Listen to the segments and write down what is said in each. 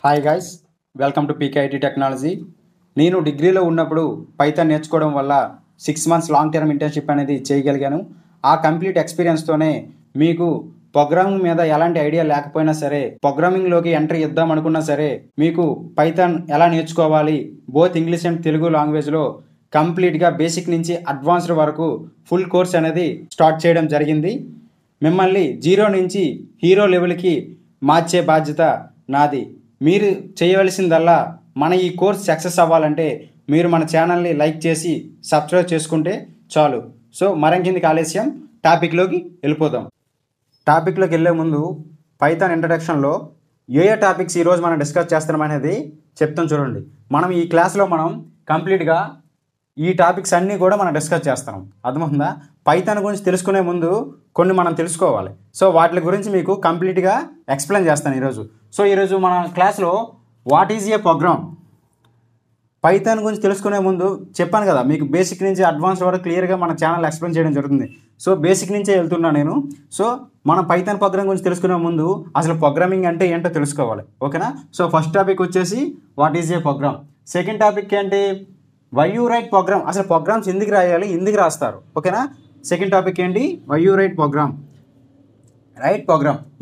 Hi guys, welcome to PKIT technology. నేను డిగ్రీలో ఉన్నప్పుడు పైథాన్ నేర్చుకోవడం వల్ల 6 months లాంగ్ టర్మ్ ఇంటర్న్షిప్ అనేది చేయగలిగాను. ఆ కంప్లీట్ ఎక్స్పీరియన్స్తోనే మీకు ప్రోగ్రామింగ్ మీద ఎలాంటి ఐడియా లేకపోయినా సరే, ప్రోగ్రామింగ్లోకి ఎంట్రీ ఇద్దాం అనుకున్నా సరే, మీకు పైథాన్ ఎలా నేర్చుకోవాలి బోత్ ఇంగ్లీష్ అండ్ తెలుగు లాంగ్వేజ్లో కంప్లీట్గా బేసిక్ నుంచి అడ్వాన్స్డ్ వరకు ఫుల్ కోర్స్ అనేది స్టార్ట్ చేయడం జరిగింది. మిమ్మల్ని జీరో నుంచి హీరో లెవెల్కి మార్చే బాధ్యత నాది. మీరు చేయవలసిందల్లా మన ఈ కోర్స్ సక్సెస్ అవ్వాలంటే మీరు మన ఛానల్ని లైక్ చేసి సబ్స్క్రైబ్ చేసుకుంటే చాలు. సో మరింకెందుకు ఆలస్యం, టాపిక్లోకి వెళ్ళిపోదాం. టాపిక్లోకి వెళ్ళే ముందు పైథాన్ ఇంట్రడక్షన్లో ఏ టాపిక్స్ ఈరోజు మనం డిస్కస్ చేస్తున్నాం అనేది చెప్తాం చూడండి. మనం ఈ క్లాస్లో కంప్లీట్గా ఈ టాపిక్స్ అన్నీ కూడా మనం డిస్కస్ చేస్తాం. అర్థమవుతుందా? పైథాన్ గురించి తెలుసుకునే ముందు కొన్ని మనం తెలుసుకోవాలి. సో వాటి గురించి మీకు కంప్లీట్గా ఎక్స్ప్లెయిన్ చేస్తాను ఈరోజు. సో ఈరోజు మన క్లాస్లో what is a program, Python గురించి తెలుసుకునే ముందు చెప్పాను కదా, మీకు బేసిక్ నుంచి అడ్వాన్స్ వరకు క్లియర్గా మన ఛానల్ ఎక్స్ప్లెయిన్ చేయడం జరుగుతుంది. సో బేసిక్ నుంచే వెళ్తున్నాను నేను. సో మనం పైథాన్ ప్రోగ్రామ్ గురించి తెలుసుకునే ముందు అసలు ప్రోగ్రామింగ్ అంటే ఏంటో తెలుసుకోవాలి. ఓకేనా? సో ఫస్ట్ టాపిక్ వచ్చేసి what is a program. Second topic ఏంటి, వై యూ రైట్ ప్రోగ్రామ్, అసలు ప్రోగ్రామ్స్ ఎందుకు రాయాలి, ఎందుకు రాస్తారు. ఓకేనా? సెకండ్ టాపిక్ ఏంటి, వై యూ రైట్ ప్రోగ్రామ్,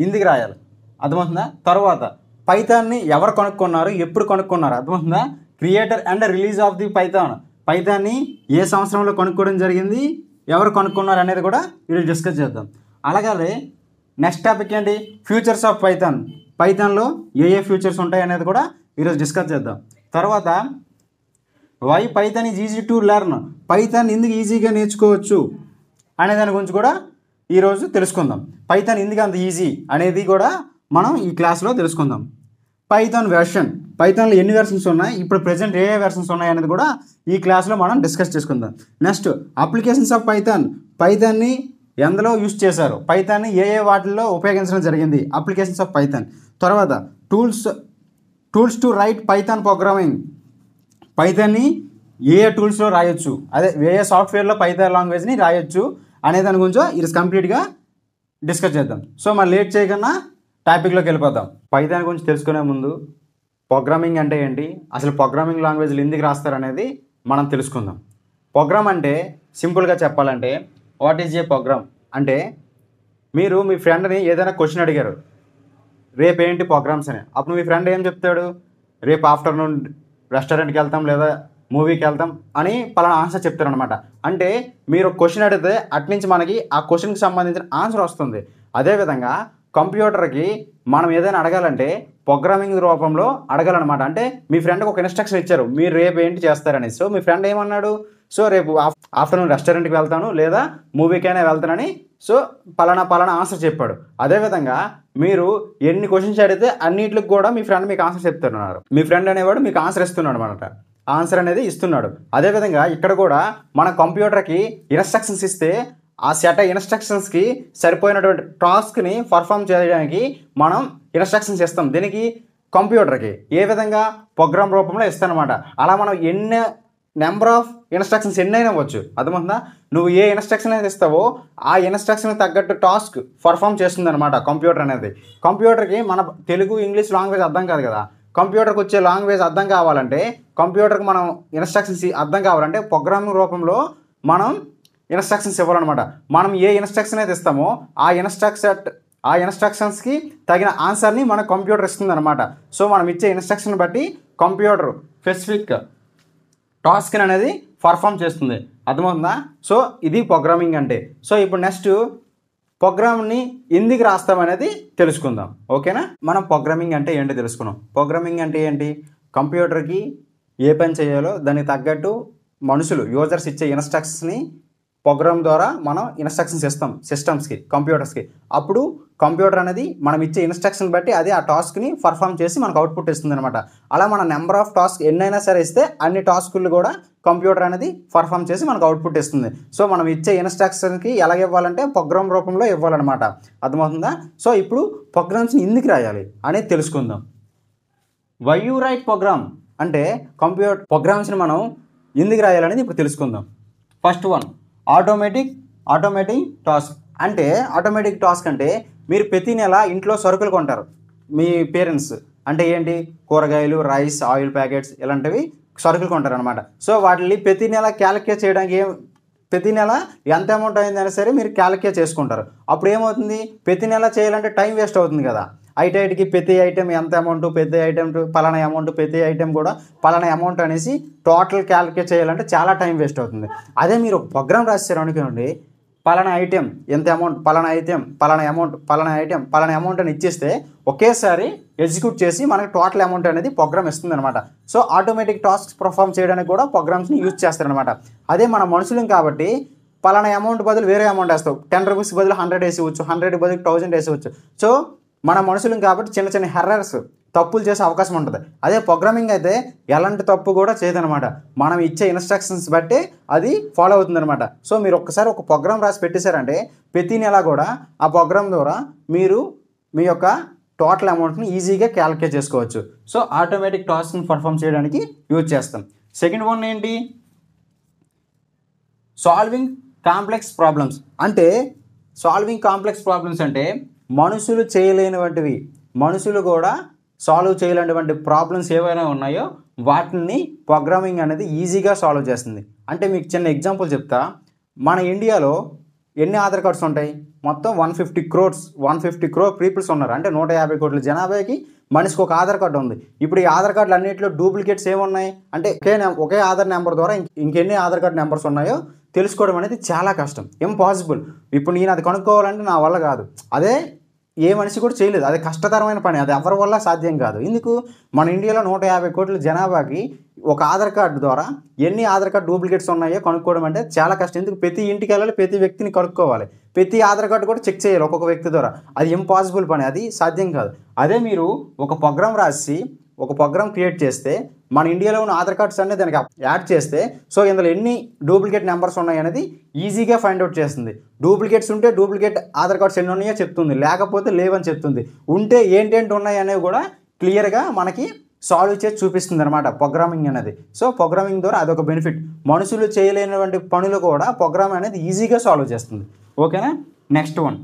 ఎందుకు రాయాలి. అర్థమవుతుందా? తర్వాత పైథాన్ని ఎవరు కనుక్కున్నారు, ఎప్పుడు కనుక్కున్నారు. అర్థమవుతుందా? Creator and release of the పైథాన్ని ఏ సంవత్సరంలో కనుక్కోవడం జరిగింది, ఎవరు కనుక్కున్నారు అనేది కూడా ఈరోజు డిస్కస్ చేద్దాం. అలాగే నెక్స్ట్ టాపిక్ ఏంటి, ఫ్యూచర్స్ ఆఫ్ పైథాన్లో ఏ ఫ్యూచర్స్ ఉంటాయి అనేది కూడా ఈరోజు డిస్కస్ చేద్దాం. తర్వాత why Python is easy to learn, Python ఎందుకు ఈజీగా నేర్చుకోవచ్చు అనే దాని గురించి కూడా ఈరోజు తెలుసుకుందాం. పైథాన్ ఎందుకు అంత ఈజీ అనేది కూడా మనం ఈ క్లాస్లో తెలుసుకుందాం. పైథాన్లో ఎన్ని వెర్షన్స్ ఉన్నాయి, ఇప్పుడు ప్రజెంట్ ఏ వెర్షన్స్ ఉన్నాయి అనేది కూడా ఈ క్లాస్లో మనం డిస్కస్ చేసుకుందాం. నెక్స్ట్ అప్లికేషన్స్ ఆఫ్ పైథాన్ని ఎందులో యూస్ చేశారు, పైథాన్ని ఏ వాటిల్లో ఉపయోగించడం జరిగింది, అప్లికేషన్స్ ఆఫ్ పైథాన్. తర్వాత tools to write Python programming, పైథాన్ని ఏ టూల్స్లో రాయొచ్చు, అదే ఏ సాఫ్ట్వేర్లో పైథాన్ లాంగ్వేజ్ని రాయొచ్చు అనే దాని గురించి ఈరోజు కంప్లీట్గా డిస్కస్ చేద్దాం. సో మనం లేట్ చేయకుండా టాపిక్లోకి వెళ్ళిపోదాం. పైథాన్ గురించి తెలుసుకునే ముందు ప్రోగ్రామింగ్ అంటే ఏంటి, అసలు ప్రోగ్రామింగ్ లాంగ్వేజ్లు ఎందుకు రాస్తారు అనేది మనం తెలుసుకుందాం. ప్రోగ్రామ్ అంటే సింపుల్గా చెప్పాలంటే వాట్ ఈజ్ ఏ ప్రోగ్రామ్ అంటే, మీరు మీ ఫ్రెండ్ని ఏదైనా క్వశ్చన్ అడిగారు, రేపేంటి ప్రోగ్రామ్స్ అని. అప్పుడు మీ ఫ్రెండ్ ఏం చెప్తాడు, రేపు ఆఫ్టర్నూన్ రెస్టారెంట్కి వెళ్తాం లేదా మూవీకి వెళ్తాం అని పలానా ఆన్సర్ చెప్తారనమాట. అంటే మీరు క్వశ్చన్ అడిగితే అట్నుంచి మనకి ఆ క్వశ్చన్కి సంబంధించిన ఆన్సర్ వస్తుంది. అదేవిధంగా కంప్యూటర్కి మనం ఏదైనా అడగాలంటే ప్రోగ్రామింగ్ రూపంలో అడగాలన్నమాట. అంటే మీ ఫ్రెండ్కి ఒక ఇన్స్ట్రక్షన్ ఇచ్చారు, మీరు రేపు ఏంటి చేస్తారని. సో మీ ఫ్రెండ్ ఏమన్నాడు, సో రేపు ఆఫ్టర్నూన్ రెస్టారెంట్కి వెళ్తాను లేదా మూవీకైనా వెళ్తానని సో పలానా ఆన్సర్ చెప్పాడు. అదేవిధంగా మీరు ఎన్ని క్వశ్చన్స్ అడిగితే అన్నింటికి కూడా మీ ఫ్రెండ్ మీకు ఆన్సర్ చెప్తున్నారు. మీ ఫ్రెండ్ అనేవాడు మీకు ఆన్సర్ ఇస్తున్నాడు అనమాట, ఆన్సర్ అనేది ఇస్తున్నాడు. అదేవిధంగా ఇక్కడ కూడా మన కంప్యూటర్కి ఇన్స్ట్రక్షన్స్ ఇస్తే ఆ సెట్ ఇన్స్ట్రక్షన్స్కి సరిపోయినటువంటి టాస్క్ని పర్ఫామ్ చేయడానికి మనం ఇన్స్ట్రక్షన్స్ ఇస్తాం. దీనికి కంప్యూటర్కి ఏ విధంగా ప్రోగ్రామ్ రూపంలో ఇస్తానమాట. అలా మనం నెంబర్ ఆఫ్ ఇన్స్ట్రక్షన్స్ ఎన్నైనా అవ్వచ్చు. అర్థమవుతుందా? నువ్వు ఏ ఇన్స్ట్రక్షన్ అయితే ఇస్తావో ఆ ఇన్స్ట్రక్షన్కి తగ్గట్టు టాస్క్ పర్ఫామ్ చేస్తుంది అనమాట కంప్యూటర్ అనేది. కంప్యూటర్కి మన తెలుగు ఇంగ్లీష్ లాంగ్వేజ్ అర్థం కాదు కదా, కంప్యూటర్కి వచ్చే లాంగ్వేజ్ అర్థం కావాలంటే, కంప్యూటర్కి మనం ఇన్స్ట్రక్షన్స్ అర్థం కావాలంటే ప్రోగ్రామింగ్ రూపంలో మనం ఇన్స్ట్రక్షన్స్ ఇవ్వాలన్నమాట. మనం ఏ ఇన్స్ట్రక్షన్ అయితే ఇస్తామో ఆ ఇన్స్ట్రక్షన్స్కి తగిన ఆన్సర్ని మన కంప్యూటర్ ఇస్తుంది అనమాట. సో మనం ఇచ్చే ఇన్స్ట్రక్షన్ బట్టి కంప్యూటర్ స్పెసిఫిక్ టాస్క్ అనేది పర్ఫామ్ చేస్తుంది. అర్థమవుతుందా? సో ఇది ప్రోగ్రామింగ్ అంటే. సో ఇప్పుడు నెక్స్ట్ ప్రోగ్రామ్ని ఎందుకు రాస్తామనేది తెలుసుకుందాం. ఓకేనా? మనం ప్రోగ్రామింగ్ అంటే ఏంటో తెలుసుకున్నాం. ప్రోగ్రామింగ్ అంటే ఏంటి, కంప్యూటర్కి ఏ పని చేయాలో దానికి తగ్గట్టు మనుషులు యూజర్స్ ఇచ్చే ఇన్స్ట్రక్షన్స్ని ప్రోగ్రామ్ ద్వారా మనం ఇన్స్ట్రక్షన్స్ ఇస్తాం సిస్టమ్స్కి, కంప్యూటర్స్కి. అప్పుడు కంప్యూటర్ అనేది మనం ఇచ్చే ఇన్స్ట్రక్షన్ బట్టి అది ఆ టాస్క్ని పర్ఫామ్ చేసి మనకు అవుట్పుట్ ఇస్తుంది అనమాట. అలా మన నెంబర్ ఆఫ్ టాస్క్ ఎన్నైనా సరే ఇస్తే అన్ని టాస్కులు కూడా కంప్యూటర్ అనేది పర్ఫామ్ చేసి మనకు అవుట్పుట్ ఇస్తుంది. సో మనం ఇచ్చే ఇన్స్ట్రక్షన్కి ఎలా ఇవ్వాలంటే ప్రోగ్రామ్ రూపంలో ఇవ్వాలన్నమాట. అర్థమవుతుందా? సో ఇప్పుడు ప్రోగ్రామ్స్ని ఎందుకు రాయాలి అనేది తెలుసుకుందాం. వై యూ రైట్ ప్రోగ్రామ్ అంటే ప్రోగ్రామ్స్ని మనం ఎందుకు రాయాలనేది ఇప్పుడు తెలుసుకుందాం. ఫస్ట్ వన్, ఆటోమేటిక్ టాస్క్ అంటే ఆటోమేటిక్ టాస్క్ అంటే మీరు ప్రతి నెల ఇంట్లో సరుకులు కొంటారు. మీ పేరెంట్స్ అంటే ఏంటి, కూరగాయలు, రైస్, ఆయిల్ ప్యాకెట్స్ ఇలాంటివి సరుకులు కొంటారనమాట. సో వాటిని ప్రతి నెల క్యాలిక్యులేట్ చేయడానికి ప్రతి నెల ఎంత అమౌంట్ అయిందైనా సరే మీరు క్యాలిక్యులేట్ చేసుకుంటారు. అప్పుడు ఏమవుతుంది, ప్రతి నెల చేయాలంటే టైం వేస్ట్ అవుతుంది కదా. ఐటైట్కి ప్రతి ఐటెం ఎంత అమౌంట్, ప్రతి ఐటెం పలానా అమౌంట్, ప్రతి ఐటెం కూడా పలానా అమౌంట్ అనేసి టోటల్ క్యాలిక్యులేట్ చేయాలంటే చాలా టైం వేస్ట్ అవుతుంది. అదే మీరు ఒక ప్రోగ్రామ్ రాశారు అనుకోండి, పలానా ఐటెం ఎంత అమౌంట్, పలానా ఐటెం పలానా అమౌంట్, పలానా ఐటెం పలానా అమౌంట్ అని ఇచ్చేస్తే ఒకేసారి ఎగ్జిక్యూట్ చేసి మనకి టోటల్ అమౌంట్ అనేది ప్రోగ్రామ్ ఇస్తుంది అనమాట. సో ఆటోమేటిక్ టాస్క్ పర్ఫామ్ చేయడానికి కూడా ప్రోగ్రామ్స్ని యూజ్ చేస్తారనమాట. అదే మన మనుషులం కాబట్టి పలానా అమౌంట్ బదులు వేరే అమౌంట్ వేస్తాం. 10 రూపీస్ బదులు 100 వేసేవచ్చు, 100 బదులు 1000 వేసేవచ్చు. సో మన మనుషులం కాబట్టి చిన్న చిన్న ఎర్రర్స్, తప్పులు చేసే అవకాశం ఉంటుంది. అదే ప్రోగ్రామింగ్ అయితే ఎలాంటి తప్పు కూడా చేయదనమాట. మనం ఇచ్చే ఇన్స్ట్రక్షన్స్ బట్టి అది ఫాలో అవుతుందన్నమాట. సో మీరు ఒక్కసారి ఒక ప్రోగ్రామ్ రాసి పెట్టేశారంటే ప్రతి నెల కూడా ఆ ప్రోగ్రామ్ ద్వారా మీరు మీ యొక్క టోటల్ అమౌంట్ని ఈజీగా క్యాలిక్యులేట్ చేసుకోవచ్చు. సో ఆటోమేటిక్ టాస్క్ని పర్ఫామ్ చేయడానికి యూజ్ చేస్తాం. సెకండ్ వన్ ఏంటి, సాల్వింగ్ కాంప్లెక్స్ ప్రాబ్లమ్స్. అంటే సాల్వింగ్ కాంప్లెక్స్ ప్రాబ్లమ్స్ అంటే మనుషులు చేయలేనివంటివి, మనుషులు కూడా సాల్వ్ చేయలేనటువంటి ప్రాబ్లమ్స్ ఏవైనా ఉన్నాయో వాటిని ప్రోగ్రామింగ్ అనేది ఈజీగా సాల్వ్ చేస్తుంది. అంటే మీకు చిన్న ఎగ్జాంపుల్ చెప్తా. మన ఇండియాలో ఎన్ని ఆధార్ కార్డ్స్ ఉంటాయి, మొత్తం 150 crore పీపుల్స్ ఉన్నారు. అంటే 150 కోట్ల జనాభాకి మనిషికి ఒక ఆధార్ కార్డు ఉంది. ఇప్పుడు ఈ ఆధార్ కార్డులు అన్నింటిలో డూప్లికేట్స్ ఏమున్నాయి అంటే ఒకే ఆధార్ నెంబర్ ద్వారా ఇంకెన్ని ఆధార్ కార్డు నెంబర్స్ ఉన్నాయో తెలుసుకోవడం అనేది చాలా కష్టం, ఇంపాసిబుల్. ఇప్పుడు నేను అది కనుక్కోవాలంటే నా వల్ల కాదు. అదే ఏ మనిషి కూడా చేయలేదు. అది కష్టతరమైన పని, అది ఎవరి వల్ల సాధ్యం కాదు. ఎందుకు, మన ఇండియాలో 150 కోట్ల జనాభాకి ఒక ఆధార్ కార్డు ద్వారా ఎన్ని ఆధార్ కార్డు డూప్లికేట్స్ ఉన్నాయో కనుక్కోవడం అంటే చాలా కష్టం. ఎందుకు, ప్రతి ఇంటికి వెళ్ళాలి, ప్రతి వ్యక్తిని కనుక్కోవాలి, ప్రతి ఆధార్ కార్డు కూడా చెక్ చేయాలి ఒక్కొక్క వ్యక్తి ద్వారా. అది ఇంపాసిబుల్ పని, అది సాధ్యం కాదు. అదే మీరు ఒక ప్రోగ్రామ్ రాసి ఒక ప్రోగ్రామ్ క్రియేట్ చేస్తే మన ఇండియాలో ఉన్న ఆధార్ కార్డ్స్ అన్నీ దానికి యాడ్ చేస్తే సో ఇందులో ఎన్ని డూప్లికేట్ నెంబర్స్ ఉన్నాయి అనేది ఈజీగా ఫైండ్ అవుట్ చేస్తుంది. డూప్లికేట్స్ ఉంటే డూప్లికేట్ ఆధార్ కార్డ్స్ ఎన్ని ఉన్నాయో చెప్తుంది, లేకపోతే లేవని చెప్తుంది. ఉంటే ఏంటేంటి ఉన్నాయి అనేవి కూడా క్లియర్గా మనకి సాల్వ్ చేసి చూపిస్తుంది అనమాట ప్రోగ్రామింగ్ అనేది. సో ప్రోగ్రామింగ్ ద్వారా అదొక బెనిఫిట్. మనుషులు చేయలేనటువంటి పనులు కూడా ప్రోగ్రామ్ అనేది ఈజీగా సాల్వ్ చేస్తుంది. ఓకేనా. Next one,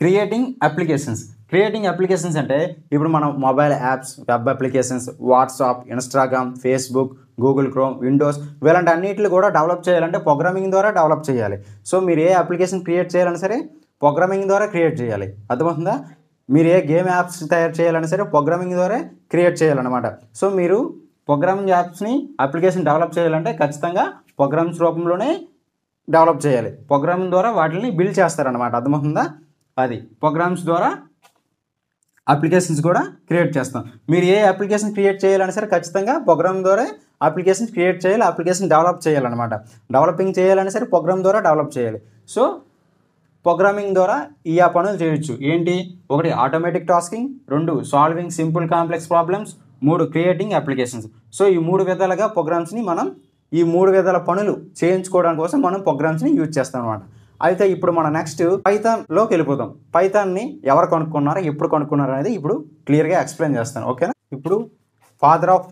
creating applications. Creating applications అంటే ఇప్పుడు మనం mobile apps, web applications, WhatsApp, Instagram, Facebook, Google Chrome, Windows వీలాంటి అన్నింటిని కూడా డెవలప్ చేయాలంటే ప్రోగ్రామింగ్ ద్వారా డెవలప్ చేయాలి. సో మీరు ఏ అప్లికేషన్ క్రియేట్ చేయాలన్నా సరే ప్రోగ్రామింగ్ ద్వారా క్రియేట్ చేయాలి. అర్థమవుతుందా. మీరు ఏ గేమ్ యాప్స్ తయారు చేయాలన్నా సరే ప్రోగ్రామింగ్ ద్వారా క్రియేట్ చేయాలన్నమాట. సో మీరు ప్రోగ్రామింగ్ యాప్స్ని అప్లికేషన్ డెవలప్ చేయాలంటే ఖచ్చితంగా ప్రోగ్రామ్స్ రూపంలోనే డెవలప్ చేయాలి. ప్రోగ్రామింగ్ ద్వారా వాటిని బిల్డ్ చేస్తారనమాట. అర్థమవుతుందా. అది ప్రోగ్రామ్స్ ద్వారా అప్లికేషన్స్ కూడా క్రియేట్ చేస్తాం. మీరు ఏ అప్లికేషన్ క్రియేట్ చేయాలన్నా సరే ఖచ్చితంగా ప్రోగ్రామ్ ద్వారా అప్లికేషన్ క్రియేట్ చేయాలి, అప్లికేషన్ డెవలప్ చేయాలన్నమాట. డెవలపింగ్ చేయాలన్నా సరే ప్రోగ్రామ్ ద్వారా డెవలప్ చేయాలి. సో ప్రోగ్రామింగ్ ద్వారా ఈ పనులు చేయొచ్చు. ఏంటి, 1 automatic tasking, 2 solving simple complex problems, 3 creating applications. So ఈ 3 విధాలుగా ప్రోగ్రామ్స్ని మనం ఈ 3 విధాల పనులు చేయించుకోవడం కోసం మనం ప్రోగ్రామ్స్ని యూజ్ చేస్తాం అనమాట. అయితే ఇప్పుడు మనం నెక్స్ట్ పైథాన్లోకి వెళ్ళిపోతాం. పైథాన్ని ఎవరు కనుక్కున్నారో, ఎప్పుడు కనుక్కున్నారు అనేది ఇప్పుడు క్లియర్గా ఎక్స్ప్లెయిన్ చేస్తాను. ఓకేనా. ఇప్పుడు ఫాదర్ ఆఫ్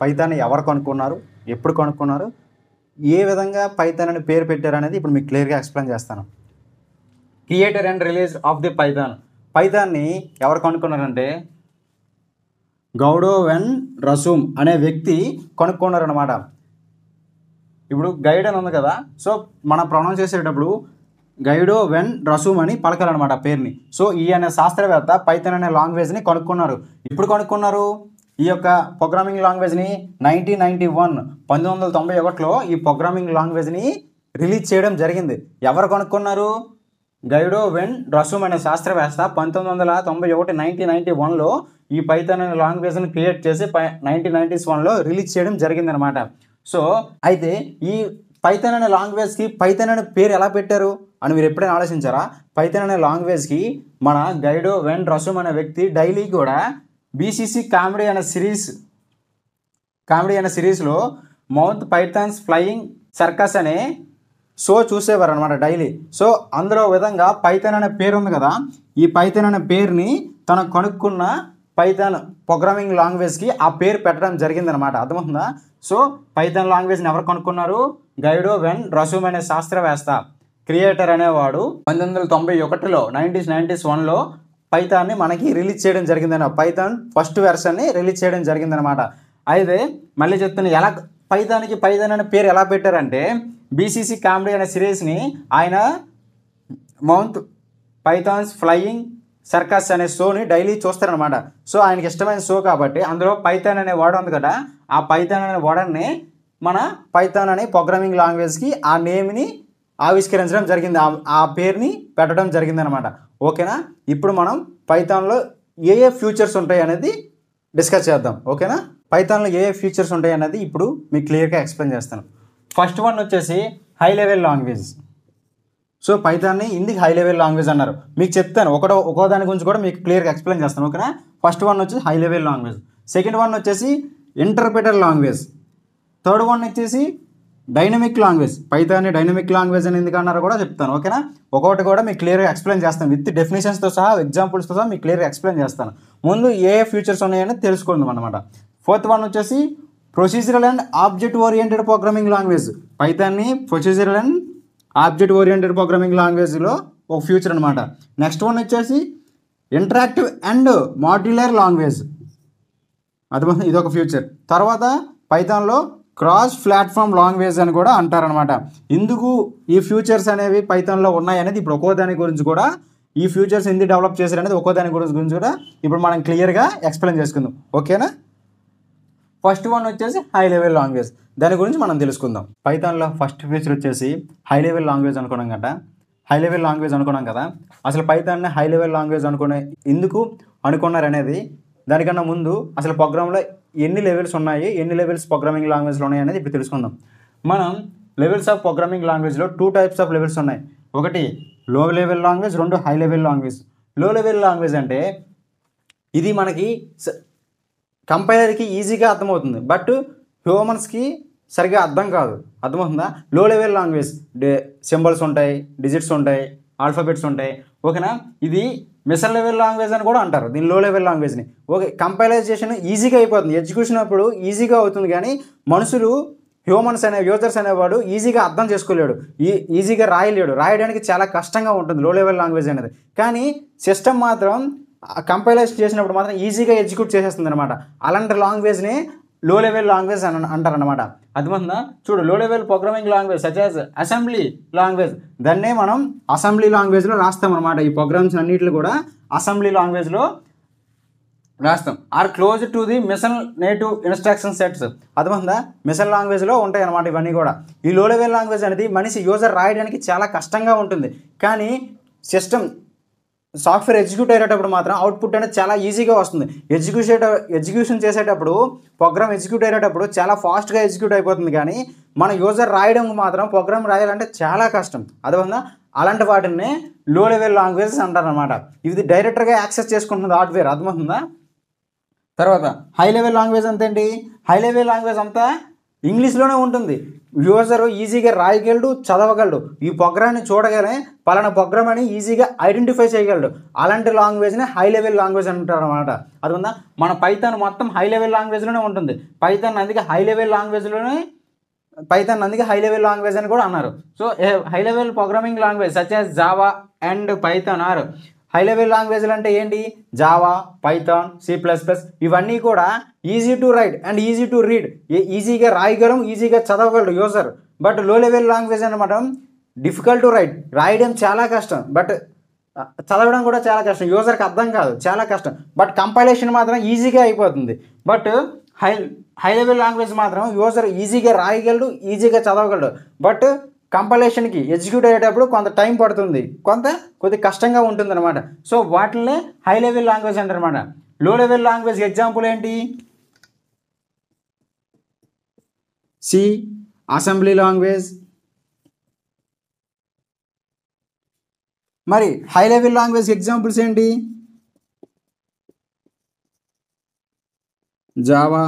పైథాన్ని ఎవరు కనుక్కున్నారు, ఎప్పుడు కనుక్కున్నారు, ఏ విధంగా పైథాన్ అని పేరు పెట్టారు అనేది ఇప్పుడు మీకు క్లియర్గా ఎక్స్ప్లెయిన్ చేస్తాను. Creator and release of the పైథాన్ని ఎవరు కనుక్కున్నారంటే గౌడో వెన్ రసూమ్ అనే వ్యక్తి కనుక్కున్నారనమాట. ఇప్పుడు గైడ్ అని ఉంది కదా, సో మనం ప్రొనౌన్స్ చేసేటప్పుడు గైడో వెన్ రసూమ్ అని పలకాలన్నమాట పేరుని. సో ఈ అనే శాస్త్రవేత్త పైథాన్ అనే లాంగ్వేజ్ని కనుక్కున్నారు. ఇప్పుడు కనుక్కున్నారు ఈ యొక్క ప్రోగ్రామింగ్ లాంగ్వేజ్ని 1991లో ఈ ప్రోగ్రామింగ్ లాంగ్వేజ్ని రిలీజ్ చేయడం జరిగింది. ఎవరు కనుక్కున్నారు, గైడో వెన్ రసూమ్ అనే శాస్త్రవేత్త 1991లో ఈ పైథాన్ అనే లాంగ్వేజ్ని క్రియేట్ చేసి 1991లో రిలీజ్ చేయడం జరిగిందనమాట. సో అయితే ఈ పైథాన్ అనే లాంగ్వేజ్కి పైథాన్ అనే పేరు ఎలా పెట్టారు అని మీరు ఎప్పుడైనా ఆలోచించారా. పైథాన్ అనే లాంగ్వేజ్కి మన గైడో వెన్ రసూమ్ అనే వ్యక్తి డైలీ కూడా బీసీసీ కామెడీ అనే సిరీస్లో మౌత్ పైథాన్స్ ఫ్లయింగ్ సర్కస్ అనే షో చూసేవారు అనమాట డైలీ. సో అందులో విధంగా పైథాన్ అనే పేరు ఉంది కదా, ఈ పైథాన్ అనే పేరుని తను కనుక్కున్న పైథాన్ ప్రోగ్రామింగ్ లాంగ్వేజ్కి ఆ పేరు పెట్టడం జరిగిందనమాట. అర్థమవుతుందా. సో పైథాన్ లాంగ్వేజ్ని ఎవరు కనుక్కున్నారు, గైడో వెన్ రసూమ్ అనే శాస్త్రవేత్త. క్రియేటర్ అనేవాడు 1991లో 1991లో పైథాన్ని మనకి రిలీజ్ చేయడం జరిగిందన్నమాట. పైథాన్ ఫస్ట్ వెర్షన్ని రిలీజ్ చేయడం జరిగిందనమాట. అయితే మళ్ళీ చెప్తున్నా, ఎలా పైథాన్ అనే పేరు ఎలా పెట్టారంటే, బీసీసీ కామెడీ అనే సిరీస్ని ఆయన మౌంట్ పైథాన్స్ ఫ్లయింగ్ సర్కస్ అనే షోని డైలీ చూస్తారనమాట. సో ఆయనకి ఇష్టమైన షో కాబట్టి అందులో పైథాన్ అనే వర్డ్ ఉంది కదా, ఆ పైథాన్ అనే వర్డ్ని మన పైథాన్ అనే ప్రోగ్రామింగ్ లాంగ్వేజ్కి ఆ నేమ్ని ఆవిష్కరించడం జరిగింది, ఆ పేరుని పెట్టడం జరిగిందనమాట. ఓకేనా? ఇప్పుడు మనం పైథాన్లో ఏ ఫ్యూచర్స్ ఉంటాయి అనేది డిస్కస్ చేద్దాం. ఓకేనా? పైథాన్లో ఏ ఫీచర్స్ ఉంటాయి అనేది ఇప్పుడు మీకు క్లియర్గా ఎక్స్ప్లెయిన్ చేస్తాను. ఫస్ట్ వన్ వచ్చేసి హై లెవెల్ లాంగ్వేజ్. సో పైథాన్ని ఇందుకు హై లెవెల్ లాంగ్వేజ్ అన్నారు. మీకు చెప్తాను, ఒక్కో దాని గురించి కూడా మీకు క్లియర్గా ఎక్స్ప్లెయిన్ చేస్తాను. ఓకేనా? ఫస్ట్ వన్ వచ్చేసి high level language, second one వచ్చేసి ఇంటర్ప్రిటర్ లాంగ్వేజ్, థర్డ్ వన్ వచ్చేసి డైనమిక్ లాంగ్వేజ్. పైథాన్ని డైనమిక్ లాంగ్వేజ్ అని ఎందుకు అన్నారో కూడా చెప్తాను. ఓకేనా? ఒక్కొక్కటి కూడా మీకు క్లియర్గా ఎక్స్ప్లెయిన్ చేస్తాను, విత్ డెఫినేషన్స్తో సహా ఎగ్జాంపుల్స్తో సహా మీకు క్లియర్గా ఎక్స్ప్లెయిన్ చేస్తాను. ముందు ఏ ఫ్యూచర్స్ ఉన్నాయని తెలుసుకుందాం అనమాట. ఫోర్త్ వన్ వచ్చేసి procedural and object oriented programming language. పైథాన్ని procedural and object oriented programming లాంగ్వేజ్లో ఒక ఫ్యూచర్ అనమాట. నెక్స్ట్ వన్ వచ్చేసి ఇంటరాక్టివ్ అండ్ మాడ్యులర్ లాంగ్వేజ్, ఇది ఒక ఫ్యూచర్. తర్వాత పైథాన్లో క్రాస్ ప్లాట్ఫామ్ లాంగ్వేజ్ అని కూడా అంటారనమాట. ఎందుకు ఈ ఫ్యూచర్స్ అనేవి పైథాన్లో ఉన్నాయి అనేది ఇప్పుడు ఒక్కో దాని గురించి కూడా, ఈ ఫ్యూచర్స్ ఎందుకు డెవలప్ చేశారు అనేది ఒక్కో దాని గురించి కూడా ఇప్పుడు మనం క్లియర్గా ఎక్స్ప్లెయిన్ చేసుకుందాం. ఓకేనా? ఫస్ట్ వన్ వచ్చేసి హై లెవెల్ లాంగ్వేజ్, దాని గురించి మనం తెలుసుకుందాం. పైథాన్లో ఫస్ట్ ఫీచర్ వచ్చేసి హై లెవెల్ లాంగ్వేజ్ అనుకున్నాం కదా. హై లెవెల్ లాంగ్వేజ్ అనుకున్నాం కదా, అసలు పైథాన్ని హై లెవెల్ లాంగ్వేజ్ ఎందుకు అనుకున్నారు అనేది, దానికన్నా ముందు అసలు ప్రోగ్రాంలో ఎన్ని లెవెల్స్ ఉన్నాయి, ఎన్ని లెవెల్స్ ప్రోగ్రామింగ్ లాంగ్వేజ్లో ఉన్నాయి అనేది ఇప్పుడు తెలుసుకుందాం. మనం లెవెల్స్ ఆఫ్ ప్రోగ్రామింగ్ లాంగ్వేజ్లో 2 టైప్స్ ఆఫ్ లెవెల్స్ ఉన్నాయి. ఒకటి లో level language, 2 high level language. లో లెవెల్ లాంగ్వేజ్ అంటే ఇది మనకి కంపైలర్కి ఈజీగా అర్థమవుతుంది, బట్ హ్యూమన్స్కి సరిగా అర్థం కాదు. అర్థమవుతుందా? లో లెవెల్ లాంగ్వేజ్ సింబల్స్ ఉంటాయి, డిజిట్స్ ఉంటాయి, ఆల్ఫాబెట్స్ ఉంటాయి. ఓకేనా? ఇది మిషన్ లెవెల్ లాంగ్వేజ్ అని కూడా అంటారు దీని లో లెవెల్ లాంగ్వేజ్ని. ఓకే, కంపైలైజేషన్ ఈజీగా అయిపోతుంది, ఎగ్జిక్యూషన్ అప్పుడు ఈజీగా అవుతుంది, కానీ మనుషులు హ్యూమన్స్ యూజర్స్ అనేవాడు ఈజీగా అర్థం చేసుకోలేడు, ఈజీగా రాయడానికి చాలా కష్టంగా ఉంటుంది లో లెవెల్ లాంగ్వేజ్ అనేది. కానీ సిస్టమ్ మాత్రం కంపైలైజ్ చేసినప్పుడు మాత్రం ఈజీగా ఎగ్జిక్యూట్ చేసేస్తుంది అనమాట. అలాంటి లాంగ్వేజ్ని లో లెవెల్ లాంగ్వేజ్ అని అంటారనమాట. అర్థమవుతుందా? చూడు, లో level programming language such as assembly language, దాన్నే మనం అసెంబ్లీ లాంగ్వేజ్లో రాస్తాం అనమాట. ఈ ప్రోగ్రామ్స్ అన్నింటిలో కూడా అసెంబ్లీ లాంగ్వేజ్లో రాస్తాం. Or close to the machine native instruction sets. అర్థమవుతుందా? మిషన్ లాంగ్వేజ్లో ఉంటాయి అనమాట ఇవన్నీ కూడా. ఈ లో లెవెల్ లాంగ్వేజ్ అనేది యూజర్ రాయడానికి చాలా కష్టంగా ఉంటుంది, కానీ సిస్టమ్ సాఫ్ట్వేర్ ఎగ్జిక్యూట్ అయ్యేటప్పుడు మాత్రం అవుట్పుట్ అనేది చాలా ఈజీగా వస్తుంది. ఎగ్జిక్యూషన్ చేసేటప్పుడు ప్రోగ్రామ్ ఎగ్జిక్యూట్ అయ్యేటప్పుడు చాలా ఫాస్ట్గా ఎగ్జిక్యూట్ అయిపోతుంది, కానీ మన యూజర్ రాయడం మాత్రం ప్రోగ్రామ్ రాయాలంటే చాలా కష్టం. అర్థమవుతుందా? అలాంటి వాటిని లో లెవెల్ లాంగ్వేజెస్ అంటారనమాట. ఇది డైరెక్ట్గా యాక్సెస్ చేసుకుంటుంది హార్డ్వేర్. అర్థమవుతుందా? తర్వాత హై లెవెల్ లాంగ్వేజ్ అంతేంటి? హై లెవెల్ లాంగ్వేజ్ అంతా ఇంగ్లీష్లోనే ఉంటుంది. యూజర్ ఈజీగా రాయగలడు, చదవగలడు, ఈ ప్రోగ్రామ్ని చూడగానే పలానా ప్రోగ్రామ్ అని ఈజీగా ఐడెంటిఫై చేయగలడు. అలాంటి లాంగ్వేజ్ని హై లెవెల్ లాంగ్వేజ్ అంటారు అనమాట. అది ఉందా? మన పైథాన్ మొత్తం హై లెవెల్ లాంగ్వేజ్లోనే ఉంటుంది. పైథాన్ అందుకే హై లెవెల్ లాంగ్వేజ్ అని కూడా అన్నారు. So high level programming language such as Java and Python are high level లాంగ్వేజ్లు అంటే ఏంటి? జావా, పైథాన్, C++, ఇవన్నీ కూడా easy to write and easy to read, ఈజీగా రాయగలం, ఈజీగా చదవగలడు user. But low level language అనమాట డిఫికల్ట్ టు రైట్, రాయడం చాలా కష్టం, బట్ చదవడం కూడా చాలా కష్టం, యూజర్కి అర్థం కాదు, చాలా కష్టం. బట్ కంపైలేషన్ మాత్రం ఈజీగా అయిపోతుంది. బట్ హై లెవెల్ లాంగ్వేజ్ మాత్రం యూజర్ ఈజీగా రాయగలడు, ఈజీగా చదవగలడు, బట్ కంపైలేషన్కి ఎగ్జిక్యూట్ అయ్యేటప్పుడు కొంత టైం పడుతుంది, కొద్ది కష్టంగా ఉంటుంది అనమాట. సో వాటినే హై లెవెల్ లాంగ్వేజ్ అంటారనమాట. లో లెవెల్ లాంగ్వేజ్ ఎగ్జాంపుల్ ఏంటి? C, assembly language. మరి హై లెవెల్ లాంగ్వేజ్ ఎగ్జాంపుల్స్ ఏంటి? Java,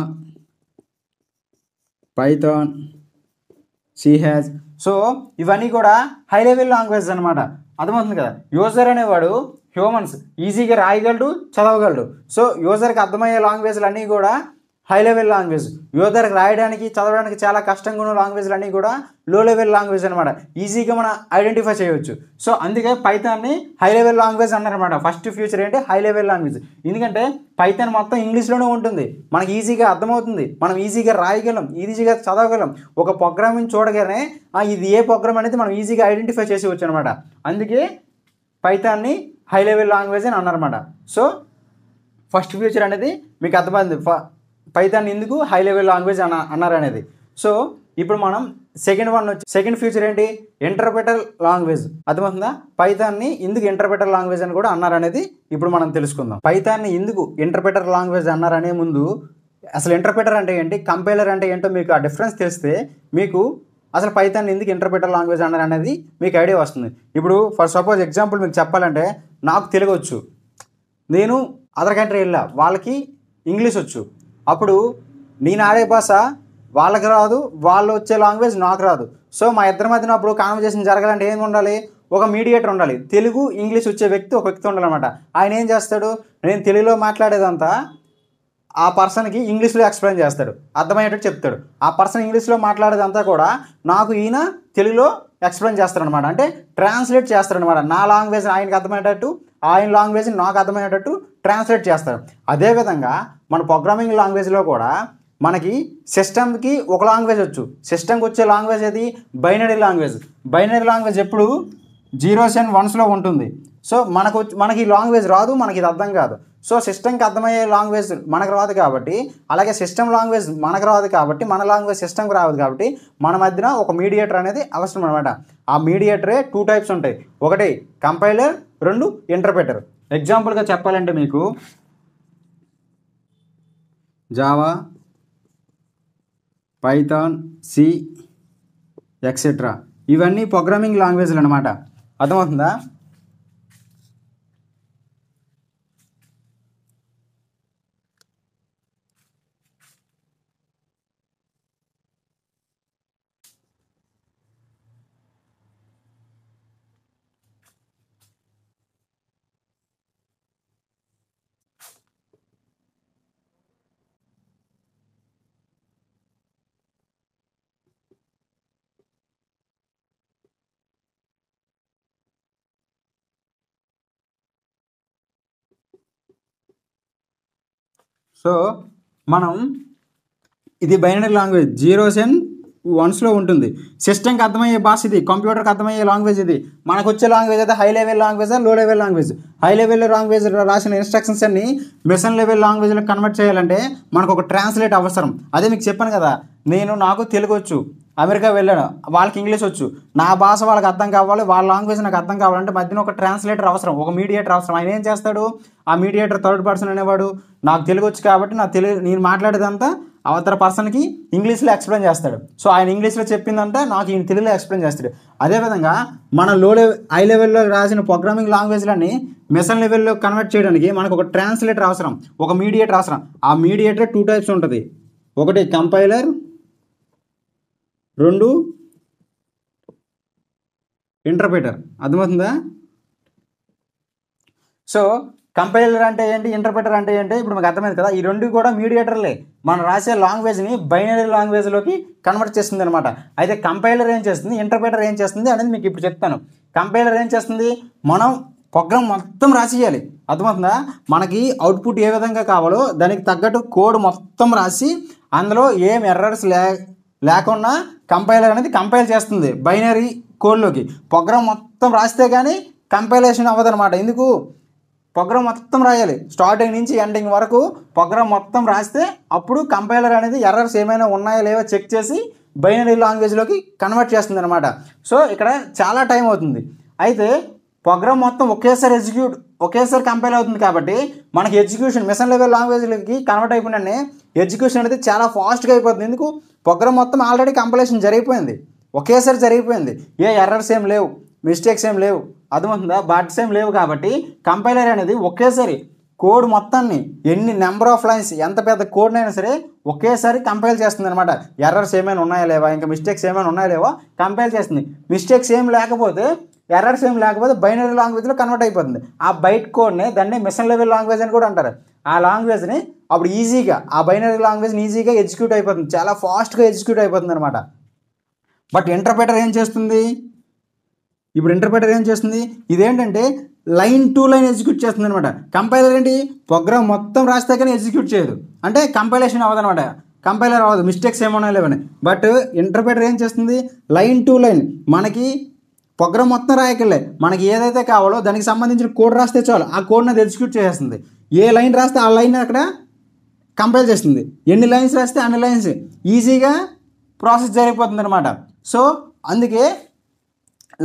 Python, C#. సో ఇవన్నీ కూడా హై లెవెల్ లాంగ్వేజ్ అనమాట. అర్థమవుతుంది కదా? యూజర్ అనేవాడు హ్యూమన్స్ ఈజీగా రాయగలడు, చదవగలడు. సో యూజర్కి అర్థమయ్యే లాంగ్వేజ్లు అన్నీ కూడా హై లెవెల్ లాంగ్వేజ్. యువతరకు రాయడానికి చదవడానికి చాలా కష్టంగా ఉన్న లాంగ్వేజ్లు అన్నీ కూడా లో లెవెల్ లాంగ్వేజ్ అనమాట. ఈజీగా మనం ఐడెంటిఫై చేయవచ్చు. సో అందుకే పైథాన్ని హై లెవెల్ లాంగ్వేజ్ అన్నారనమాట. ఫస్ట్ ఫ్యూచర్ ఏంటి హై లెవెల్ లాంగ్వేజ్. ఎందుకంటే పైథాన్ మొత్తం ఇంగ్లీష్లోనే ఉంటుంది, మనకి ఈజీగా అర్థమవుతుంది, మనం ఈజీగా రాయగలం, ఈజీగా చదవగలం. ఒక ప్రోగ్రామింగ్ చూడగానే ఇది ఏ ప్రోగ్రామ్ అనేది మనం ఈజీగా ఐడెంటిఫై చేసేవచ్చు అనమాట. అందుకే పైథాన్ని హై లెవెల్ లాంగ్వేజ్ అని అన్నారన్నమాట. సో ఫస్ట్ ఫ్యూచర్ అనేది మీకు అర్థమైంది, పైథాన్ ఎందుకు హై లెవెల్ లాంగ్వేజ్ అన్నారు అనేది. సో ఇప్పుడు మనం సెకండ్ ఫ్యూచర్ ఏంటి ఇంటర్ప్రెటర్ లాంగ్వేజ్. అర్థమవుతుందా? పైథాన్ని ఎందుకు ఇంటర్ప్రెటర్ లాంగ్వేజ్ అని కూడా అన్నారు అనేది ఇప్పుడు మనం తెలుసుకుందాం. పైథాన్ని ఎందుకు ఇంటర్ప్రెటర్ లాంగ్వేజ్ అన్నారనే ముందు అసలు ఇంటర్ప్రెటర్ అంటే ఏంటి, కంపైలర్ అంటే ఏంటో మీకు ఆ డిఫరెన్స్ తెలిస్తే మీకు అసలు పైథాన్ ఎందుకు ఇంటర్ప్రెటర్ లాంగ్వేజ్ అన్నారు అనేది మీకు ఐడియా వస్తుంది. ఇప్పుడు ఫర్ సపోజ్ ఎగ్జాంపుల్ మీకు చెప్పాలంటే, నాకు తెలుగు వచ్చు, నేను అదర్ కంట్రీ వెళ్ళా, వాళ్ళకి ఇంగ్లీష్ వచ్చు. అప్పుడు నేను ఆడే భాష వాళ్ళకి రాదు, వాళ్ళు వచ్చే లాంగ్వేజ్ నాకు రాదు. సో మా ఇద్దరి మధ్యన అప్పుడు కాన్వర్జేషన్ జరగాలంటే ఏమి ఉండాలి, ఒక మీడియేటర్ ఉండాలి. తెలుగు ఇంగ్లీష్ వచ్చే వ్యక్తి ఒక వ్యక్తి ఉండాలన్నమాట. ఆయన ఏం చేస్తాడు, నేను తెలుగులో మాట్లాడేదంతా ఆ పర్సన్కి ఇంగ్లీష్లో ఎక్స్ప్లెయిన్ చేస్తాడు, అర్థమయ్యేటట్టు చెప్తాడు. ఆ పర్సన్ ఇంగ్లీష్లో మాట్లాడేదంతా కూడా నాకు ఈయన తెలుగులో ఎక్స్ప్లెయిన్ చేస్తారనమాట. అంటే ట్రాన్స్లేట్ చేస్తారనమాట. నా లాంగ్వేజ్ ఆయనకి అర్థమయ్యేటట్టు, ఆయన లాంగ్వేజ్ నాకు అర్థమయ్యేటట్టు ట్రాన్స్లేట్ చేస్తారు. అదేవిధంగా మన ప్రోగ్రామింగ్ లాంగ్వేజ్లో కూడా మనకి సిస్టమ్కి ఒక లాంగ్వేజ్ వచ్చు. సిస్టమ్కి వచ్చే లాంగ్వేజ్ అది బైనరీ లాంగ్వేజ్. బైనరీ లాంగ్వేజ్ ఎప్పుడు 0s and 1s ఉంటుంది. సో మనకి ఈ లాంగ్వేజ్ రాదు, మనకి ఇది అర్థం కాదు. సో సిస్టమ్కి అర్థమయ్యే లాంగ్వేజ్ మనకు రాదు కాబట్టి, అలాగే సిస్టమ్ లాంగ్వేజ్ మనకు రాదు కాబట్టి, మన లాంగ్వేజ్ సిస్టమ్కి రాదు కాబట్టి మన మధ్యన ఒక మీడియేటర్ అనేది అవసరం అనమాట. ఆ మీడియేటరే 2 టైప్స్ ఉంటాయి. ఒకటి కంపైలర్, 2 ఇంటర్ప్రెటర్. ఎగ్జాంపుల్గా చెప్పాలంటే మీకు జావా, పైథాన్, సి ఎక్సెట్రా ఇవన్నీ ప్రోగ్రామింగ్ లాంగ్వేజ్లు అనమాట. అర్థమవుతుందా? సో మనం ఇది binary language 0s and 1s ఉంటుంది. సిస్టమ్కి అర్థమయ్యే భాష ఇది, కంప్యూటర్కి అర్థమయ్యే లాంగ్వేజ్ ఇది. మనకు వచ్చే లాంగ్వేజ్ అయితే హై లెవెల్ లాంగ్వేజ్, లో level language. High level language రాసిన ఇన్స్ట్రక్షన్స్ అన్ని మిషన్ లెవెల్ లాంగ్వేజ్లో కన్వర్ట్ చేయాలంటే మనకు ఒక ట్రాన్స్లేట్ అవసరం. అదే మీకు చెప్పాను కదా, నాకు తెలుగు వచ్చు, అమెరికా వెళ్ళాను, వాళ్ళకి ఇంగ్లీష్ వచ్చు, నా భాష వాళ్ళకి అర్థం కావాలి, వాళ్ళ లాంగ్వేజ్ నాకు అర్థం కావాలంటే మధ్యన ఒక ట్రాన్స్లేటర్ అవసరం, ఒక మీడియేటర్ అవసరం. ఆయన ఏం చేస్తాడు, ఆ మీడియేటర్ థర్డ్ పర్సన్ అనేవాడు నాకు తెలుగు వచ్చు కాబట్టి నేను మాట్లాడేదంతా అవతల పర్సన్కి ఇంగ్లీష్లో ఎక్స్ప్లెయిన్ చేస్తాడు. సో ఆయన ఇంగ్లీష్లో చెప్పిందంతా నాకు ఈయన తెలుగులో ఎక్స్ప్లెయిన్ చేస్తాడు. అదేవిధంగా మన హై లెవెల్లో రాసిన ప్రోగ్రామింగ్ లాంగ్వేజ్లన్నీ మిషన్ లెవెల్లో కన్వర్ట్ చేయడానికి మనకు ఒక ట్రాన్స్లేటర్ అవసరం, ఒక మీడియేటర్ అవసరం. ఆ మీడియేటర్ 2 టైప్స్ ఉంటుంది. ఒకటి కంపైలర్, 2 ఇంటర్ప్రెటర్. అర్థమవుతుందా? సో కంపైలర్ అంటే ఏంటి, ఇంటర్ప్రెటర్ అంటే ఏంటి ఇప్పుడు మీకు అర్థమైంది కదా. ఈ 2 కూడా మీడియేటర్లే మనం రాసే లాంగ్వేజ్ని బైనరీ లాంగ్వేజ్లోకి కన్వర్ట్ చేస్తుంది అనమాట. అయితే కంపైలర్ ఏం చేస్తుంది, ఇంటర్ప్రెటర్ ఏం చేస్తుంది అనేది మీకు ఇప్పుడు చెప్తాను. కంపైలర్ ఏం చేస్తుంది, మనం ప్రోగ్రామ్ మొత్తం రాసియాలి. అర్థమవుతుందా? మనకి అవుట్పుట్ ఏ విధంగా కావాలో దానికి తగ్గట్టు కోడ్ మొత్తం రాసి అందులో ఏం ఎర్రర్స్ లేకుండా కంపైలర్ అనేది కంపైల్ చేస్తుంది బైనరీ కోడ్లోకి. ప్రోగ్రామ్ మొత్తం రాస్తే కానీ కంపైలేషన్ అవ్వదన్నమాట. ఎందుకు, ప్రోగ్రామ్ మొత్తం రాయాలి, స్టార్టింగ్ నుంచి ఎండింగ్ వరకు ప్రోగ్రామ్ మొత్తం రాస్తే అప్పుడు కంపైలర్ అనేది ఎర్రర్స్ ఏమైనా ఉన్నాయో లేవో చెక్ చేసి బైనరీ లాంగ్వేజ్లోకి కన్వర్ట్ చేస్తుంది అనమాట. సో ఇక్కడ చాలా టైం అవుతుంది. అయితే ప్రోగ్రామ్ మొత్తం ఒకేసారి కంపైల్ అవుతుంది కాబట్టి మనకి ఎగ్జిక్యూషన్ మిషన్ లెవెల్ లాంగ్వేజ్లకి కన్వర్ట్ అయిపోయిననే ఎగ్జిక్యూషన్ అనేది చాలా ఫాస్ట్గా అయిపోతుంది. ఎందుకు, ప్రోగ్రామ్ మొత్తం ఆల్రెడీ కంపైలేషన్ జరిగిపోయింది, ఒకేసారి జరిగిపోయింది, ఏ ఎర్రర్స్ ఏం లేవు, మిస్టేక్స్ ఏం లేవు. అర్థమవుతుందా? బట్స్ ఏం లేవు కాబట్టి కంపైలర్ అనేది ఒకేసారి కోడ్ మొత్తాన్ని ఎన్ని నెంబర్ ఆఫ్ లైన్స్ ఎంత పెద్ద కోడ్నైనా సరే ఒకేసారి కంపైల్ చేస్తుంది అనమాట. ఎర్రర్స్ ఏమైనా ఉన్నాయా లేవా, ఇంకా మిస్టేక్స్ ఏమైనా ఉన్నాయా లేవో కంపైల్ చేస్తుంది. మిస్టేక్స్ ఏం లేకపోతే ఎర్రర్స్ ఏం లేకపోతే బైనరీ లాంగ్వేజ్లో కన్వర్ట్ అయిపోతుంది. ఆ బైట్ కోడ్ని దాన్ని మిషన్ లెవెల్ లాంగ్వేజ్ అని కూడా అంటారు. ఆ లాంగ్వేజ్ని అప్పుడు ఈజీగా ఆ బైనరీ లాంగ్వేజ్ని ఈజీగా ఎగ్జిక్యూట్ అయిపోతుంది, చాలా ఫాస్ట్గా ఎగ్జిక్యూట్ అయిపోతుంది అనమాట. బట్ ఇంటర్ప్రెటర్ ఏం చేస్తుంది, ఇప్పుడు ఇంటర్ప్రెటర్ ఏం చేస్తుంది, ఇదేంటంటే లైన్ టు లైన్ ఎగ్జిక్యూట్ చేస్తుంది అనమాట. కంపైలర్ ఏంటి, ప్రోగ్రామ్ మొత్తం రాస్తే కానీ ఎగ్జిక్యూట్ చేయదు, అంటే కంపైలేషన్ అవ్వదు అనమాట, కంపైలర్ అవ్వదు, మిస్టేక్స్ ఏమన్నా లేవని. బట్ ఇంటర్ప్రెటర్ ఏం చేస్తుంది, లైన్ టు లైన్ మనకి ప్రోగ్రామ్ మొత్తం రాయకలే, మనకి ఏదైతే కావాలో దానికి సంబంధించిన కోడ్ రాస్తే చాలు, ఆ కోడ్ని అది ఎగ్జిక్యూట్ చేసేస్తుంది. ఏ లైన్ రాస్తే ఆ లైన్ అక్కడ కంపైల్ చేస్తుంది, ఎన్ని లైన్స్ రాస్తే అన్ని లైన్స్ ఈజీగా ప్రాసెస్ జరిగిపోతుంది అనమాట. సో అందుకే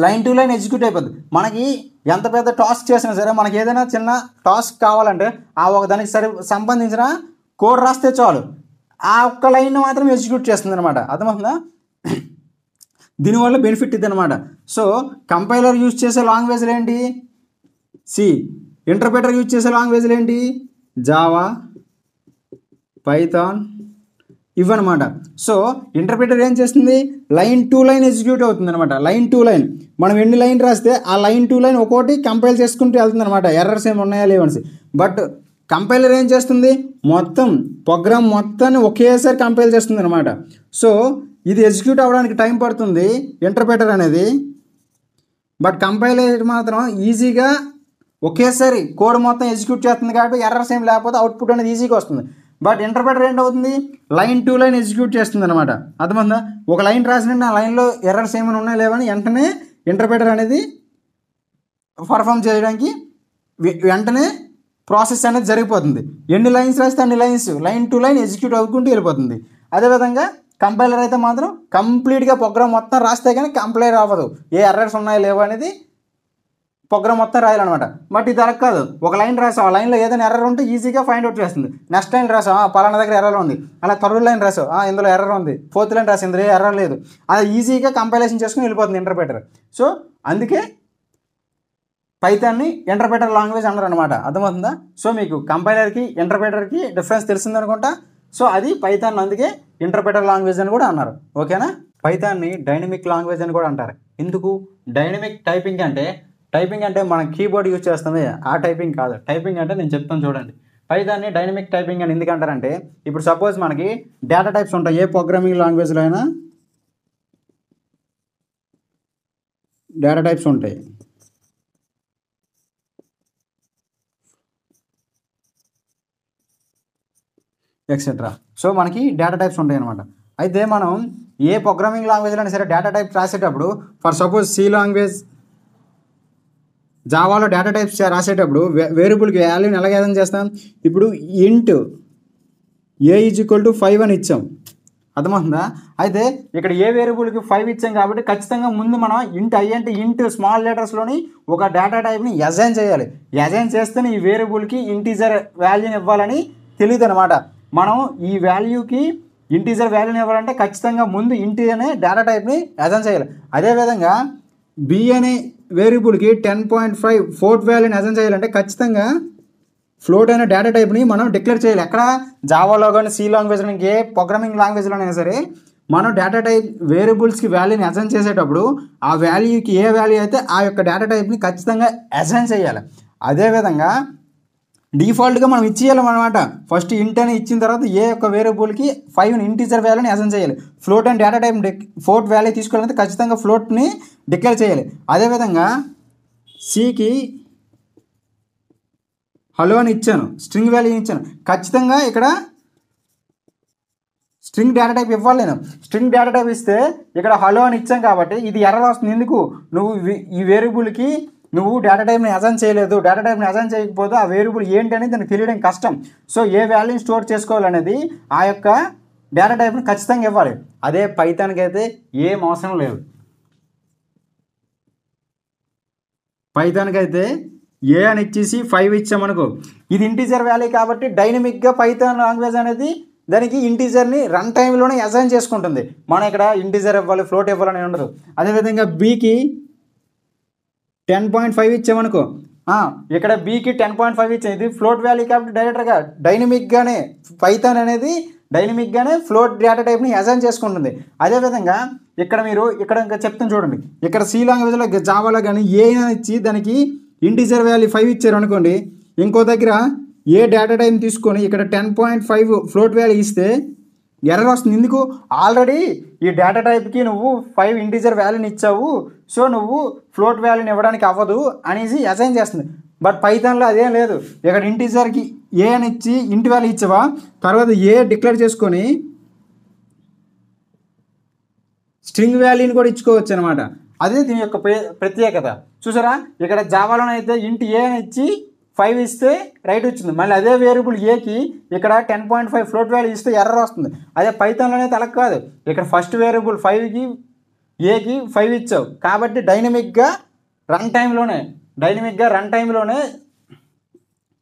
లైన్ టు లైన్ ఎగ్జిక్యూట్ అయిపోతుంది. మనకి ఎంత పెద్ద టాస్క్ చేసినా సరే, మనకి ఏదైనా చిన్న టాస్క్ కావాలంటే ఆ ఒక దానికి సంబంధించిన కోడ్ రాస్తే చాలు, ఆ ఒక్క లైన్ మాత్రం ఎగ్జిక్యూట్ చేస్తుంది అనమాట. అర్థమవుతుందా? దీనివల్ల బెనిఫిట్ ఇది అనమాట. సో కంపైలర్ యూజ్ చేసే లాంగ్వేజ్లు ఏంటి, సి. ఇంటర్ప్రెటర్ యూజ్ చేసే లాంగ్వేజ్లు ఏంటి, జావా, పైథాన్, ఇవన్నమాట. సో ఇంటర్ప్రెటర్ ఏం చేస్తుంది, లైన్ టు లైన్ ఎగ్జిక్యూట్ అవుతుంది అనమాట. లైన్ టు లైన్ మనం ఎన్ని లైన్ రాస్తే ఆ లైన్ టు లైన్ ఒక్కోటి కంపైల్ చేసుకుంటూ వెళ్తుంది అనమాట, ఎర్రర్స్ ఏమి ఉన్నాయా లేవనేసి. బట్ కంపైలర్ ఏం చేస్తుంది, మొత్తం ప్రోగ్రామ్ మొత్తాన్ని ఒకేసారి కంపైల్ చేస్తుంది అనమాట. సో ఇది ఎగ్జిక్యూట్ అవ్వడానికి టైం పడుతుంది ఇంటర్ప్రెటర్ అనేది. బట్ కంపైలర్ మాత్రం ఈజీగా ఒకేసారి కోడ్ మొత్తం ఎగ్జిక్యూట్ చేస్తుంది కాబట్టి ఎర్రర్స్ ఏం లేకపోతే అవుట్పుట్ అనేది ఈజీగా వస్తుంది. బట్ ఇంటర్ప్రెటర్ ఏంటవుతుంది, లైన్ టు లైన్ ఎగ్జిక్యూట్ చేస్తుంది అనమాట. అర్థమైందా? ఒక లైన్ రాసిన ఆ లైన్లో ఎర్రర్స్ ఏమైనా ఉన్నాయా లేవని వెంటనే ఇంటర్ప్రెటర్ అనేది పర్ఫామ్ చేయడానికి వెంటనే ప్రాసెస్ అనేది జరిగిపోతుంది. ఎన్ని లైన్స్ రాస్తే అన్ని lines line to line execute అవ్వుకుంటూ వెళ్ళిపోతుంది. అదేవిధంగా కంపైలర్ అయితే మాత్రం కంప్లీట్గా ప్రోగ్రామ్ మొత్తం రాస్తే కానీ కంపైలర్ అవ్వదు, ఏ ఎర్రర్స్ ఉన్నాయో లేవో అనేది ప్రోగ్రామ్ మొత్తం రాయాలన్నమాట. బట్ ఇది అలా కాదు, ఒక లైన్ రాసాం, ఆ లైన్లో ఏదైనా ఎర్రర్ ఉంటే ఈజీగా ఫైండ్ అవుట్ చేస్తుంది. నెక్స్ట్ లైన్ రాసాం, పలానా దగ్గర ఎర్రర్ ఉంది, అలా థర్డ్ లైన్ రాసాం, ఇందులో ఎర్రర్ ఉంది, ఫోర్త్ లైన్ రాసి ఇందులో ఎర్రర్ లేదు, అది ఈజీగా కంపైలేషన్ చేసుకుని వెళ్ళిపోతుంది ఇంటర్ప్రెటర్. సో అందుకే పైథాన్ని ఇంటర్ప్రెటర్ లాంగ్వేజ్ అన్నారు అనమాట. అర్థమవుతుందా? సో మీకు కంపైలర్కి ఇంటర్ప్రెటర్కి డిఫరెన్స్ తెలిసిందనుకుంటా. సో అది పైథాన్, అందుకే ఇంటర్ప్రెటర్ లాంగ్వేజ్ అని కూడా అన్నారు. ఓకేనా? పైథాన్ని డైనమిక్ లాంగ్వేజ్ అని కూడా అంటారు. ఎందుకు డైనమిక్? టైపింగ్ అంటే మనం కీబోర్డ్ యూజ్ చేస్తుంది, ఆ టైపింగ్ కాదు. టైపింగ్ అంటే నేను చెప్తాను చూడండి. పైథాన్ని డైనమిక్ టైపింగ్ అని ఎందుకంటారంటే, ఇప్పుడు సపోజ్ మనకి డేటా టైప్స్ ఉంటాయి, ఏ ప్రోగ్రామింగ్ లాంగ్వేజ్లో అయినా డేటా టైప్స్ ఉంటాయి. ఎక్సెట్రా. సో మనకి డేటా టైప్స్ ఉంటాయి అనమాట. అయితే మనం ఏ ప్రోగ్రామింగ్ లాంగ్వేజ్లో అయినా సరే డేటా టైప్స్ రాసేటప్పుడు, ఫర్ సపోజ్ సి లాంగ్వేజ్, జావాలో డేటా టైప్స్ రాసేటప్పుడు వేరియబుల్కి వాల్యూని ఎలా అరేంజ్ చేస్తాం? ఇప్పుడు ఇంట్ ఏ ఈజ్ ఈక్వల్ టు 5 అని ఇచ్చాం. అర్థమవుతుందా? అయితే ఇక్కడ ఏ వేరియబుల్కి 5 ఇచ్చాం కాబట్టి ఖచ్చితంగా ముందు మనం ఇంట్ ఐ అంటే ఇంట్ స్మాల్ లెటర్స్లోని ఒక డేటా టైప్ని అసైన్ చేయాలి. అసైన్ చేస్తేనే ఈ వేరియబుల్కి ఇంటీజర్ వాల్యూని ఇవ్వాలని తెలియదు అనమాట. మనం ఈ వాల్యూకి ఇంటీజర్ వాల్యూని ఇవ్వాలంటే ఖచ్చితంగా ముందు ఇంట్ అనే డేటా టైప్ని అసైన్ చేయాలి. అదేవిధంగా బి అనే వేరియబుల్కి 10.5 ఫ్లోట్ వాల్యూని అసైన్ చేయాలంటే ఖచ్చితంగా ఫ్లోట్ అనే డేటా టైప్ని మనం డిక్లేర్ చేయాలి. ఎక్కడ? జావాలో కానీ సి లాంగ్వేజ్లో, ఏ ప్రోగ్రామింగ్ లాంగ్వేజ్లోనైనా సరే మనం డేటా టైప్ వేరియబుల్స్కి వాల్యూని అసైన్ చేసేటప్పుడు ఆ వాల్యూకి ఏ వాల్యూ అయితే ఆ యొక్క డేటా టైప్ని ఖచ్చితంగా అసైన్ చేయాలి. అదేవిధంగా డిఫాల్ట్గా మనం ఇచ్చేయాలన్నమాట. ఫస్ట్ ఇంట్ అని ఇచ్చిన తర్వాత ఏ యొక్క వేరియబుల్కి 5 ఇంటీజర్ వాల్యూని అసైన్ చేయాలి. ఫ్లోట్ అని డేటా టైప్ ఫ్లోట్ వాల్యూ తీసుకోవాలంటే ఖచ్చితంగా ఫ్లోట్ని డిక్లేర్ చేయాలి. అదేవిధంగా సికి హలో అని ఇచ్చాను, స్ట్రింగ్ వాల్యూ ఇచ్చాను, ఖచ్చితంగా ఇక్కడ స్ట్రింగ్ డేటా టైప్ ఇవ్వాలి. నేను స్ట్రింగ్ డేటా టైప్ ఇస్తే ఇక్కడ హలో అని ఇచ్చాం కాబట్టి ఇది ఎర్రర్ వస్తుంది. ఎందుకు? నువ్వు ఈ వేరియబుల్కి నువ్వు డేటా టైప్ని అసైన్ చేయలేదు. డేటా టైప్ని అసైన్ చేయకపోతే ఆ వేరియబుల్ ఏంటి అనేది దానికి తెలియడం కష్టం. సో ఏ వాల్యూని స్టోర్ చేసుకోవాలనేది ఆ యొక్క డేటా టైప్ని ఖచ్చితంగా ఇవ్వాలి. అదే పైథాన్కి అయితే ఏం అవసరం లేదు. పైథాన్కి అయితే ఏ అని ఇచ్చేసి 5 ఇచ్చామనుకో, ఇది ఇంటీజర్ వాల్యూ కాబట్టి డైనమిక్గా పైథాన్ లాంగ్వేజ్ అనేది దానికి ఇంటీజర్ని రన్ టైంలోనే అసైన్ చేసుకుంటుంది. మనం ఇక్కడ ఇంటీజర్ ఇవ్వాలి, ఫ్లోట్ ఇవ్వాలని ఉండదు. అదేవిధంగా బీకి 10.5 ఇచ్చామనుకో, ఇక్కడ బీకి 10.5 ఇచ్చాం, ఇది ఫ్లోట్ వాల్యూ కాబట్టి డైరెక్ట్గా డైనమిక్గానే పైథాన్ అనేది డైనమిక్గానే ఫ్లోట్ డేటా టైప్ని అసైన్ చేసుకుంటుంది. అదేవిధంగా ఇక్కడ ఇంకా చెప్తాను చూడండి. ఇక్కడ సి లాంగ్వేజ్లో జావాలో కానీ ఏ ఇచ్చి దానికి ఇంటీజర్ వాల్యూ 5 ఇచ్చారు అనుకోండి, ఇంకో దగ్గర ఏ డేటా టైప్ తీసుకొని ఇక్కడ 10.5 ఫ్లోట్ వాల్యూ ఇస్తే ఎర్రర్ వస్తుంది. ఎందుకు? ఆల్రెడీ ఈ డేటా టైప్కి నువ్వు 5 ఇంటీజర్ వాల్యూని ఇచ్చావు, సో నువ్వు ఫ్లోట్ వాల్యూని ఇవ్వడానికి అవ్వదు అనేసి అసైన్ చేస్తుంది. బట్ పైథాన్లో అదేం లేదు. ఇక్కడ ఇంటీజర్కి ఏ అని ఇచ్చి ఇంటి వాల్యూ ఇచ్చావా, తర్వాత ఏ డిక్లేర్ చేసుకొని స్ట్రింగ్ వాల్యూని కూడా ఇచ్చుకోవచ్చు అనమాట. అదే దీని యొక్క ప్రత్యేకత. చూసారా, ఇక్కడ జావాలోనైతే ఇంటి ఏ అని ఇచ్చి 5 ఇస్తే రైట్ వచ్చింది. మళ్ళీ అదే వేరియబుల్ ఏకి ఇక్కడ 10.5 ఫ్లోట్ వాల్యూ ఇస్తే ఎర్రర్ వస్తుంది. అదే పైథాన్లోనైతే అలా కాదు. ఇక్కడ ఫస్ట్ వేరియబుల్ 5కి ఏకి 5 ఇచ్చావు కాబట్టి డైనమిక్గా రన్ టైంలోనే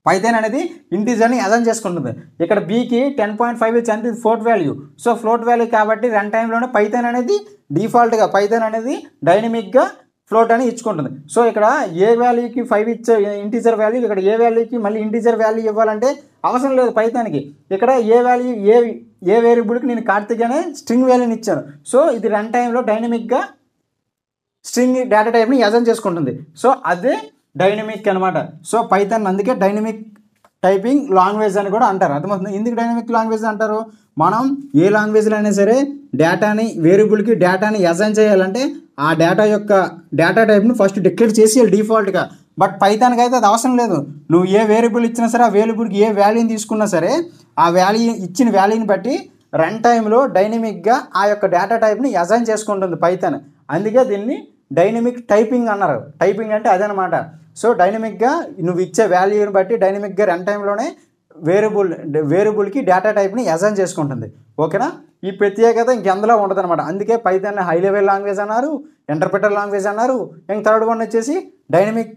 పైథాన్ అనేది ఇంటీజర్ని అసైన్ చేసుకుంటుంది. ఇక్కడ బీకి 10.5 ఇచ్చి అంటే float value. So float value కాబట్టి రన్ టైంలోనే పైథాన్ అనేది డిఫాల్ట్గా పైథాన్ అనేది డైనమిక్గా ఫ్లోట్ అని ఇచ్చుకుంటుంది. సో ఇక్కడ ఏ వాల్యూకి 5 ఇచ్చే ఇంటీజర్ వాల్యూ, ఇక్కడ ఏ వాల్యూకి మళ్ళీ ఇంటీజర్ వాల్యూ ఇవ్వాలంటే అవసరం లేదు పైథాన్కి. ఇక్కడ ఏ వాల్యూ ఏ వేరియబుల్కి నేను కార్తిక్గానే స్ట్రింగ్ వాల్యూని ఇచ్చాను. సో ఇది రన్ టైంలో డైనమిక్గా స్ట్రింగ్ డేటా టైప్ని అసైన్ చేసుకుంటుంది. సో అదే డైనమిక్ అనమాట. సో పైథాన్ అందుకే డైనమిక్ టైపింగ్ లాంగ్వేజ్ అని కూడా అంటారు. అర్థమవుతుంది. ఎందుకు డైనమిక్ లాంగ్వేజ్ అంటారు? మనం ఏ లాంగ్వేజ్లో అయినా సరే వేరియబుల్కి డేటాని అసైన్ చేయాలంటే ఆ డేటా టైప్ని ఫస్ట్ డిక్లేర్ చేసి డిఫాల్ట్గా. బట్ పైథాన్కి అయితే అది అవసరం లేదు. నువ్వు ఏ వేరియబుల్ ఇచ్చినా సరే, ఆ వేరియబుల్కి ఏ వాల్యూని తీసుకున్నా సరే, ఆ ఇచ్చిన వాల్యూని బట్టి రన్ టైంలో డైనమిక్గా ఆ యొక్క డేటా టైప్ని అసైన్ చేసుకుంటుంది పైథాన్. అందుకే దీన్ని డైనమిక్ టైపింగ్ అన్నారు. టైపింగ్ అంటే అదనమాట. సో డైనమిక్గా నువ్వు ఇచ్చే వాల్యూని బట్టి డైనమిక్గా రన్ టైంలోనే వేరియబుల్కి డేటా టైప్ని అసైన్ చేసుకుంటుంది. ఓకేనా? ఈ ప్రత్యేకత ఇంకెందులో ఉండదు అనమాట. అందుకే పైథాన్ హై లెవెల్ లాంగ్వేజ్ అన్నారు, ఇంటర్ప్రిటర్ లాంగ్వేజ్ అన్నారు, ఇంక థర్డ్ వన్ వచ్చేసి డైనమిక్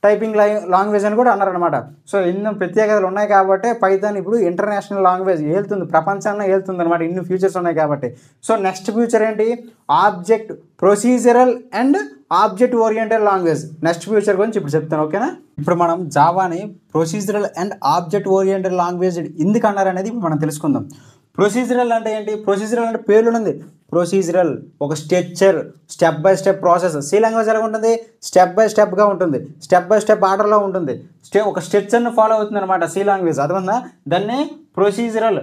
టైపింగ్ లాంగ్వేజ్ అని కూడా అన్నారనమాట. సో ఇన్ని ప్రత్యేకతలు ఉన్నాయి కాబట్టి పైథాన్ ఇప్పుడు ఇంటర్నేషనల్ లాంగ్వేజ్ వెళ్తుంది, ప్రపంచాన్ని వెళ్తుంది అనమాట. ఇన్ని ఫ్యూచర్స్ ఉన్నాయి కాబట్టి. సో నెక్స్ట్ ఫ్యూచర్ ఏంటి? Procedural and object oriented language. Next future గురించి ఇప్పుడు చెప్తాను. ఓకేనా? ఇప్పుడు మనం జావాని procedural and object oriented language ఎందుకు అన్నారు అనేది ఇప్పుడు మనం తెలుసుకుందాం. ప్రొసీజరల్ అంటే ఏంటి? ప్రొసీజరల్ అంటే పేర్లు ఉంది. ప్రొసీజరల్ ఒక step by step process. C language ఎలా ఉంటుంది? స్టెప్ బై స్టెప్గా ఉంటుంది, స్టెప్ బై స్టెప్ ఆర్డర్లో ఉంటుంది. ఒక స్ట్రక్చర్ని ఫాలో అవుతుంది అనమాట సి లాంగ్వేజ్. అర్థమైందా? దాన్ని ప్రొసీజరల్.